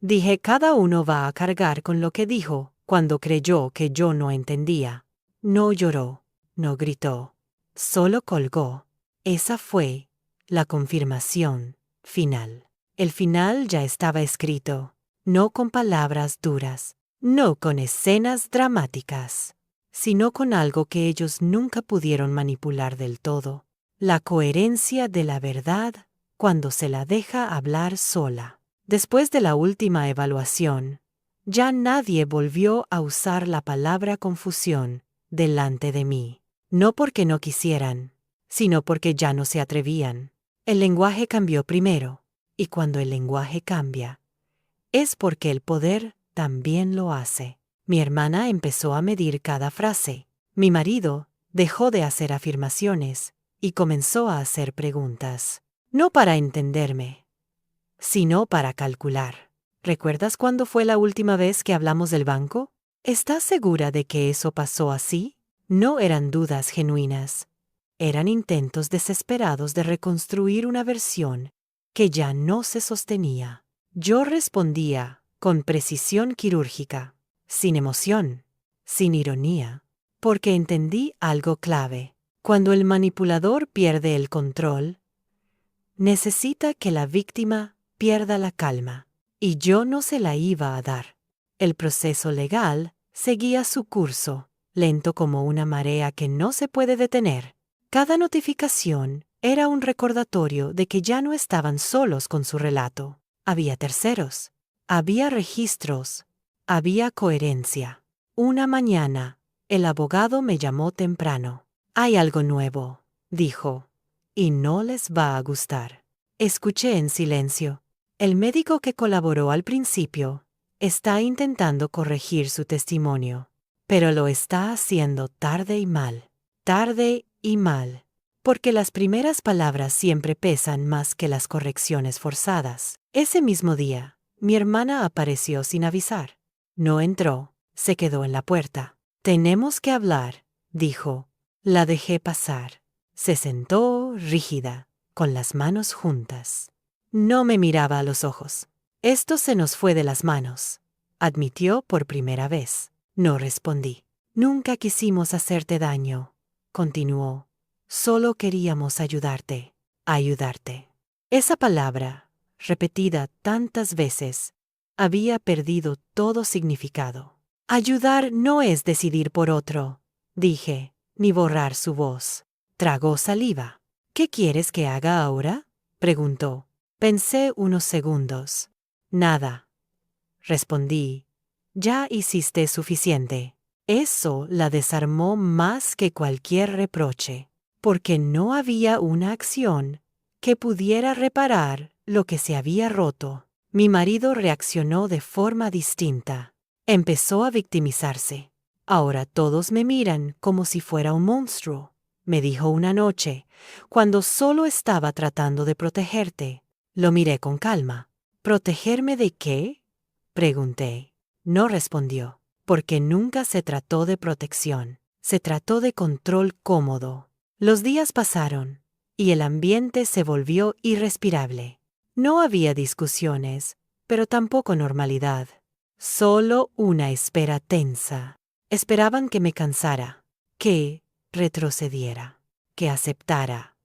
dije, cada uno va a cargar con lo que dijo cuando creyó que yo no entendía. No lloró, no gritó, solo colgó. Esa fue la confirmación final. El final ya estaba escrito, no con palabras duras, no con escenas dramáticas, sino con algo que ellos nunca pudieron manipular del todo: la coherencia de la verdad cuando se la deja hablar sola. Después de la última evaluación, ya nadie volvió a usar la palabra confusión delante de mí. No porque no quisieran, sino porque ya no se atrevían. El lenguaje cambió primero, y cuando el lenguaje cambia, es porque el poder también lo hace. Mi hermana empezó a medir cada frase. Mi marido dejó de hacer afirmaciones y comenzó a hacer preguntas. No para entenderme, sino para calcular. ¿Recuerdas cuándo fue la última vez que hablamos del banco? ¿Estás segura de que eso pasó así? No eran dudas genuinas. Eran intentos desesperados de reconstruir una versión que ya no se sostenía. Yo respondía con precisión quirúrgica, sin emoción, sin ironía, porque entendí algo clave. Cuando el manipulador pierde el control, necesita que la víctima pierda la calma, y yo no se la iba a dar. El proceso legal seguía su curso, lento como una marea que no se puede detener. Cada notificación era un recordatorio de que ya no estaban solos con su relato. Había terceros, había registros, había coherencia. Una mañana, el abogado me llamó temprano. «Hay algo nuevo», dijo, «y no les va a gustar». Escuché en silencio. El médico que colaboró al principio está intentando corregir su testimonio, pero lo está haciendo tarde y mal. Tarde y mal. Porque las primeras palabras siempre pesan más que las correcciones forzadas. Ese mismo día, mi hermana apareció sin avisar. No entró, se quedó en la puerta. «Tenemos que hablar», dijo. La dejé pasar. Se sentó rígida, con las manos juntas. No me miraba a los ojos. «Esto se nos fue de las manos», admitió por primera vez. No respondí. «Nunca quisimos hacerte daño», continuó. «Solo queríamos ayudarte, ayudarte». Esa palabra, repetida tantas veces, había perdido todo significado. «Ayudar no es decidir por otro», dije, ni borrar su voz. Tragó saliva. «¿Qué quieres que haga ahora?», preguntó. Pensé unos segundos. «Nada», respondí. «Ya hiciste suficiente». Eso la desarmó más que cualquier reproche, porque no había una acción que pudiera reparar lo que se había roto. Mi marido reaccionó de forma distinta. Empezó a victimizarse. «Ahora todos me miran como si fuera un monstruo», me dijo una noche, cuando solo estaba tratando de protegerte. Lo miré con calma. «¿Protegerme de qué?», pregunté. No respondió. Porque nunca se trató de protección, se trató de control cómodo. Los días pasaron, y el ambiente se volvió irrespirable. No había discusiones, pero tampoco normalidad. Solo una espera tensa. Esperaban que me cansara, que retrocediera, que aceptara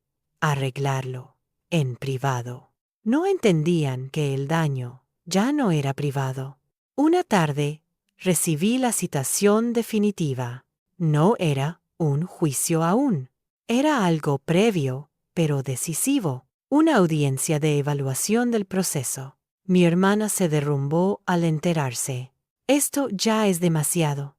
arreglarlo en privado. No entendían que el daño ya no era privado. Una tarde, recibí la citación definitiva. No era un juicio aún. Era algo previo, pero decisivo. Una audiencia de evaluación del proceso. Mi hermana se derrumbó al enterarse. Esto ya es demasiado.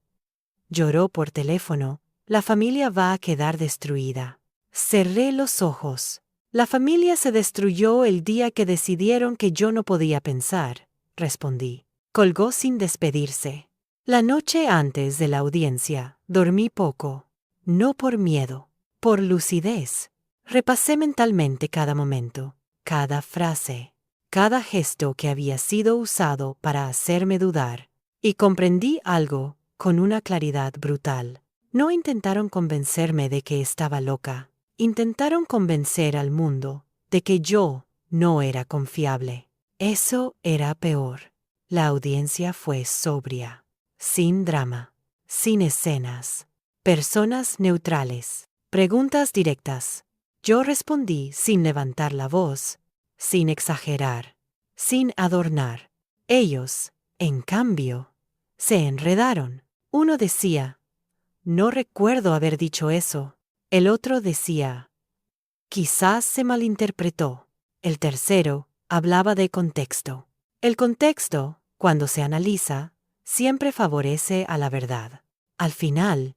Lloró por teléfono. La familia va a quedar destruida. Cerré los ojos. La familia se destruyó el día que decidieron que yo no podía pensar, respondí. Colgó sin despedirse. La noche antes de la audiencia, dormí poco. No por miedo, por lucidez. Repasé mentalmente cada momento, cada frase, cada gesto que había sido usado para hacerme dudar, y comprendí algo con una claridad brutal. No intentaron convencerme de que estaba loca. Intentaron convencer al mundo de que yo no era confiable. Eso era peor. La audiencia fue sobria, sin drama, sin escenas. Personas neutrales. Preguntas directas. Yo respondí sin levantar la voz, sin exagerar, sin adornar. Ellos, en cambio, se enredaron. Uno decía, no recuerdo haber dicho eso. El otro decía, quizás se malinterpretó. El tercero hablaba de contexto. El contexto, cuando se analiza, siempre favorece a la verdad. Al final,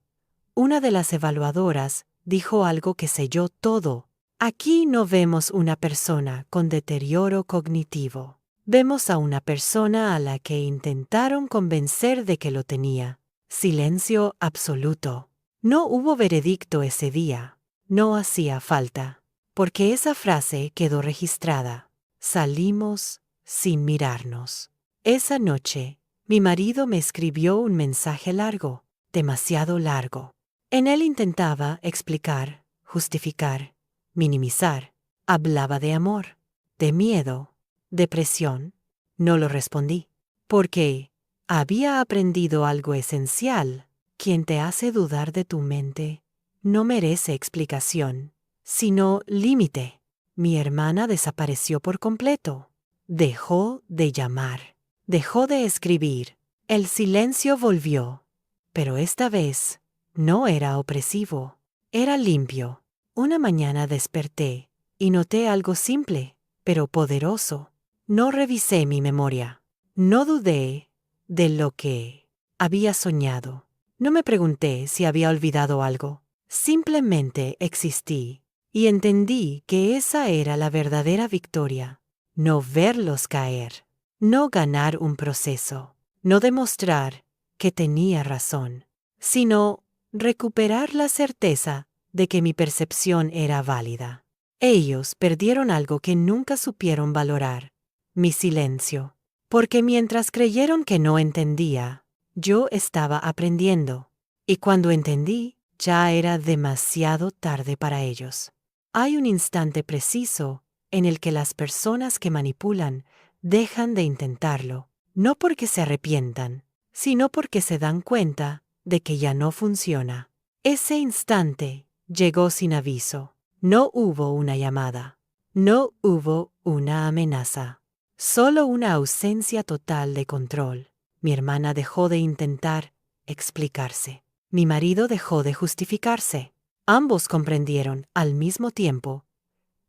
una de las evaluadoras dijo algo que selló todo. Aquí no vemos una persona con deterioro cognitivo. Vemos a una persona a la que intentaron convencer de que lo tenía. Silencio absoluto. No hubo veredicto ese día. No hacía falta, porque esa frase quedó registrada. Salimos sin mirarnos. Esa noche, mi marido me escribió un mensaje largo, demasiado largo. En él intentaba explicar, justificar, minimizar. Hablaba de amor, de miedo, depresión. No lo respondí, porque había aprendido algo esencial. Quien te hace dudar de tu mente no merece explicación, sino límite. Mi hermana desapareció por completo. Dejó de llamar, dejó de escribir. El silencio volvió, pero esta vez no era opresivo, era limpio. Una mañana desperté y noté algo simple, pero poderoso. No revisé mi memoria. No dudé de lo que había soñado. No me pregunté si había olvidado algo. Simplemente existí y entendí que esa era la verdadera victoria. No verlos caer. No ganar un proceso. No demostrar que tenía razón, sino recuperar la certeza de que mi percepción era válida. Ellos perdieron algo que nunca supieron valorar, mi silencio, porque mientras creyeron que no entendía, yo estaba aprendiendo, y cuando entendí, ya era demasiado tarde para ellos. Hay un instante preciso en el que las personas que manipulan dejan de intentarlo, no porque se arrepientan, sino porque se dan cuenta de que ya no funciona. Ese instante llegó sin aviso. No hubo una llamada. No hubo una amenaza. Solo una ausencia total de control. Mi hermana dejó de intentar explicarse. Mi marido dejó de justificarse. Ambos comprendieron, al mismo tiempo,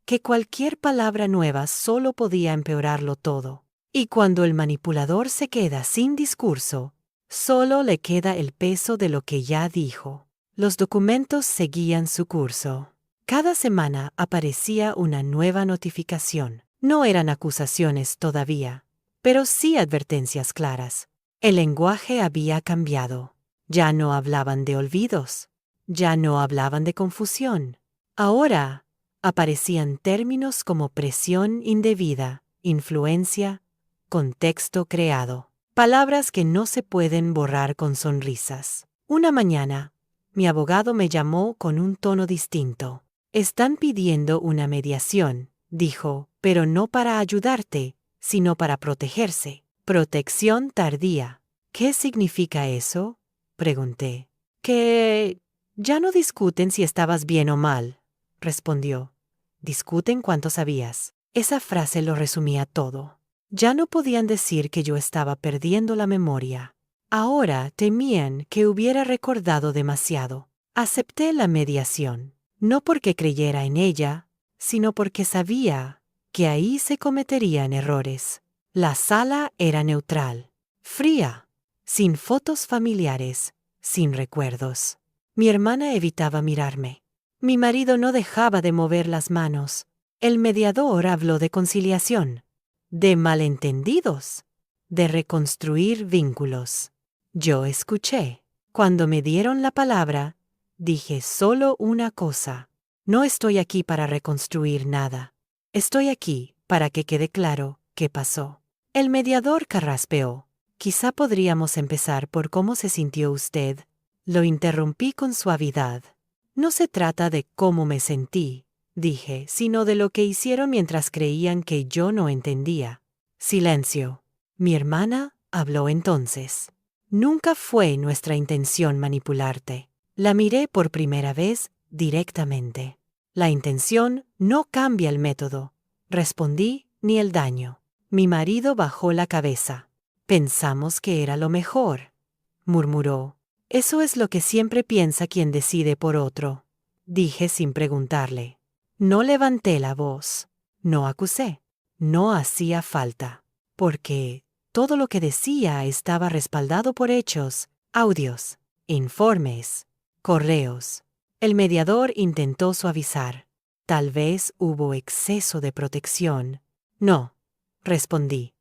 que cualquier palabra nueva solo podía empeorarlo todo. Y cuando el manipulador se queda sin discurso, solo le queda el peso de lo que ya dijo. Los documentos seguían su curso. Cada semana aparecía una nueva notificación. No eran acusaciones todavía, pero sí advertencias claras. El lenguaje había cambiado. Ya no hablaban de olvidos. Ya no hablaban de confusión. Ahora aparecían términos como presión indebida, influencia, contexto creado. Palabras que no se pueden borrar con sonrisas. Una mañana, mi abogado me llamó con un tono distinto. Están pidiendo una mediación, dijo, pero no para ayudarte, sino para protegerse. Protección tardía. ¿Qué significa eso? Pregunté. Que ya no discuten si estabas bien o mal, respondió. Discuten cuánto sabías. Esa frase lo resumía todo. Ya no podían decir que yo estaba perdiendo la memoria. Ahora temían que hubiera recordado demasiado. Acepté la mediación, no porque creyera en ella, sino porque sabía que ahí se cometerían errores. La sala era neutral, fría, sin fotos familiares, sin recuerdos. Mi hermana evitaba mirarme. Mi marido no dejaba de mover las manos. El mediador habló de conciliación, de malentendidos, de reconstruir vínculos. Yo escuché. Cuando me dieron la palabra, dije solo una cosa. No estoy aquí para reconstruir nada. Estoy aquí para que quede claro qué pasó. El mediador carraspeó. Quizá podríamos empezar por cómo se sintió usted. Lo interrumpí con suavidad. No se trata de cómo me sentí, dije, sino de lo que hicieron mientras creían que yo no entendía. Silencio. Mi hermana habló entonces. Nunca fue nuestra intención manipularte. La miré por primera vez directamente. La intención no cambia el método, respondí, ni el daño. Mi marido bajó la cabeza. Pensamos que era lo mejor, murmuró. Eso es lo que siempre piensa quien decide por otro, dije sin preguntarle. No levanté la voz, no acusé, no hacía falta, porque todo lo que decía estaba respaldado por hechos, audios, informes, correos. El mediador intentó suavizar. Tal vez hubo exceso de protección. No, respondí.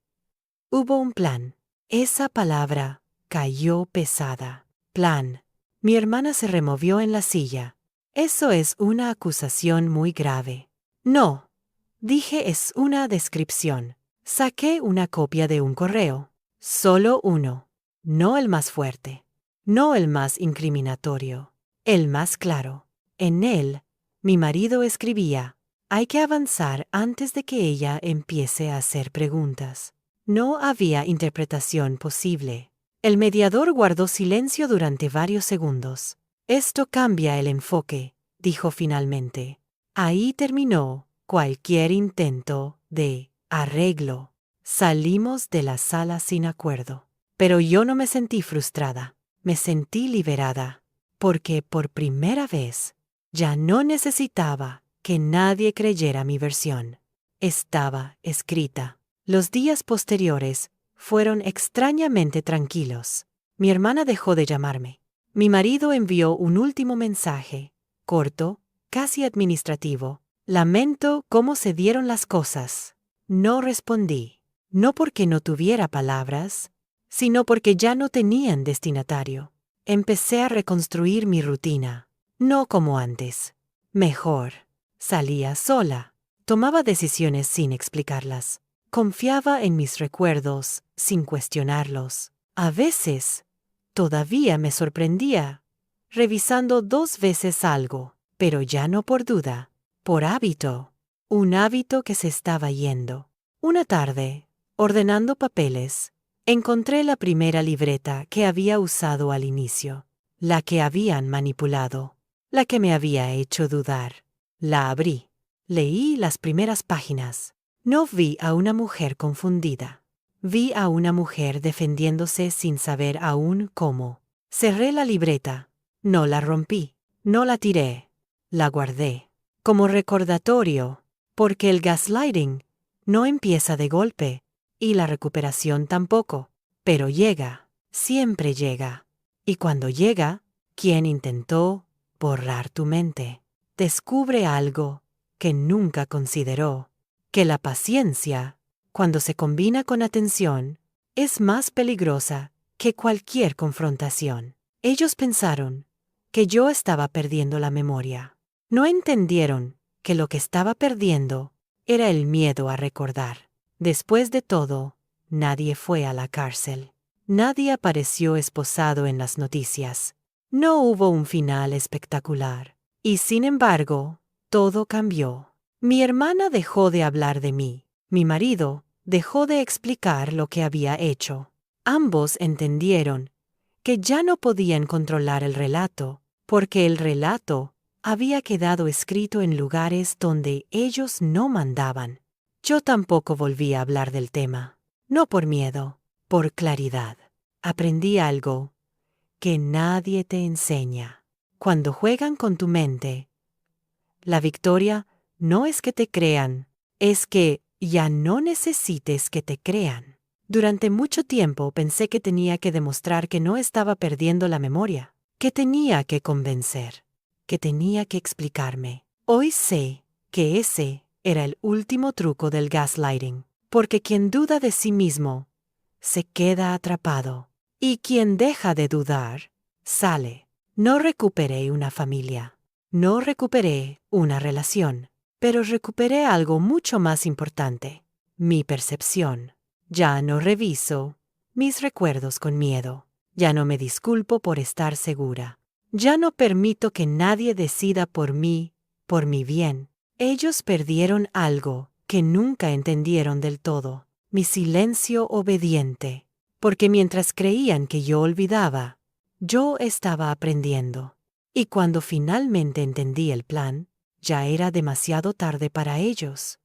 Hubo un plan. Esa palabra cayó pesada. Plan. Mi hermana se removió en la silla. Eso es una acusación muy grave. No, dije, es una descripción. Saqué una copia de un correo. Solo uno. No el más fuerte. No el más incriminatorio. El más claro. En él, mi marido escribía: hay que avanzar antes de que ella empiece a hacer preguntas. No había interpretación posible. El mediador guardó silencio durante varios segundos. Esto cambia el enfoque, dijo finalmente. Ahí terminó cualquier intento de arreglo. Salimos de la sala sin acuerdo. Pero yo no me sentí frustrada. Me sentí liberada. Porque por primera vez ya no necesitaba que nadie creyera mi versión. Estaba escrita. Los días posteriores fueron extrañamente tranquilos. Mi hermana dejó de llamarme. Mi marido envió un último mensaje, corto, casi administrativo. Lamento cómo se dieron las cosas. No respondí, no porque no tuviera palabras, sino porque ya no tenían destinatario. Empecé a reconstruir mi rutina, no como antes. Mejor. Salía sola. Tomaba decisiones sin explicarlas. Confiaba en mis recuerdos, sin cuestionarlos. A veces, todavía me sorprendía, revisando 2 veces algo, pero ya no por duda, por hábito. Un hábito que se estaba yendo. Una tarde, ordenando papeles, encontré la primera libreta que había usado al inicio, la que habían manipulado, la que me había hecho dudar. La abrí. Leí las primeras páginas. No vi a una mujer confundida. Vi a una mujer defendiéndose sin saber aún cómo. Cerré la libreta. No la rompí. No la tiré. La guardé. Como recordatorio, porque el gaslighting no empieza de golpe, y la recuperación tampoco. Pero llega. Siempre llega. Y cuando llega, quien intentó borrar tu mente, descubre algo que nunca consideró. Que la paciencia, cuando se combina con atención, es más peligrosa que cualquier confrontación. Ellos pensaron que yo estaba perdiendo la memoria. No entendieron que lo que estaba perdiendo era el miedo a recordar. Después de todo, nadie fue a la cárcel. Nadie apareció esposado en las noticias. No hubo un final espectacular. Y sin embargo, todo cambió. Mi hermana dejó de hablar de mí. Mi marido dejó de explicar lo que había hecho. Ambos entendieron que ya no podían controlar el relato, porque el relato había quedado escrito en lugares donde ellos no mandaban. Yo tampoco volví a hablar del tema. No por miedo, por claridad. Aprendí algo que nadie te enseña. Cuando juegan con tu mente, la victoria No es que te crean, es que ya no necesites que te crean. Durante mucho tiempo pensé que tenía que demostrar que no estaba perdiendo la memoria, que tenía que convencer, que tenía que explicarme. Hoy sé que ese era el último truco del gaslighting, porque quien duda de sí mismo se queda atrapado, y quien deja de dudar sale. No recuperé una familia, no recuperé una relación, pero recuperé algo mucho más importante, mi percepción. Ya no reviso mis recuerdos con miedo, ya no me disculpo por estar segura, ya no permito que nadie decida por mí, por mi bien. Ellos perdieron algo que nunca entendieron del todo, mi silencio obediente, porque mientras creían que yo olvidaba, yo estaba aprendiendo. Y cuando finalmente entendí el plan, ya era demasiado tarde para ellos.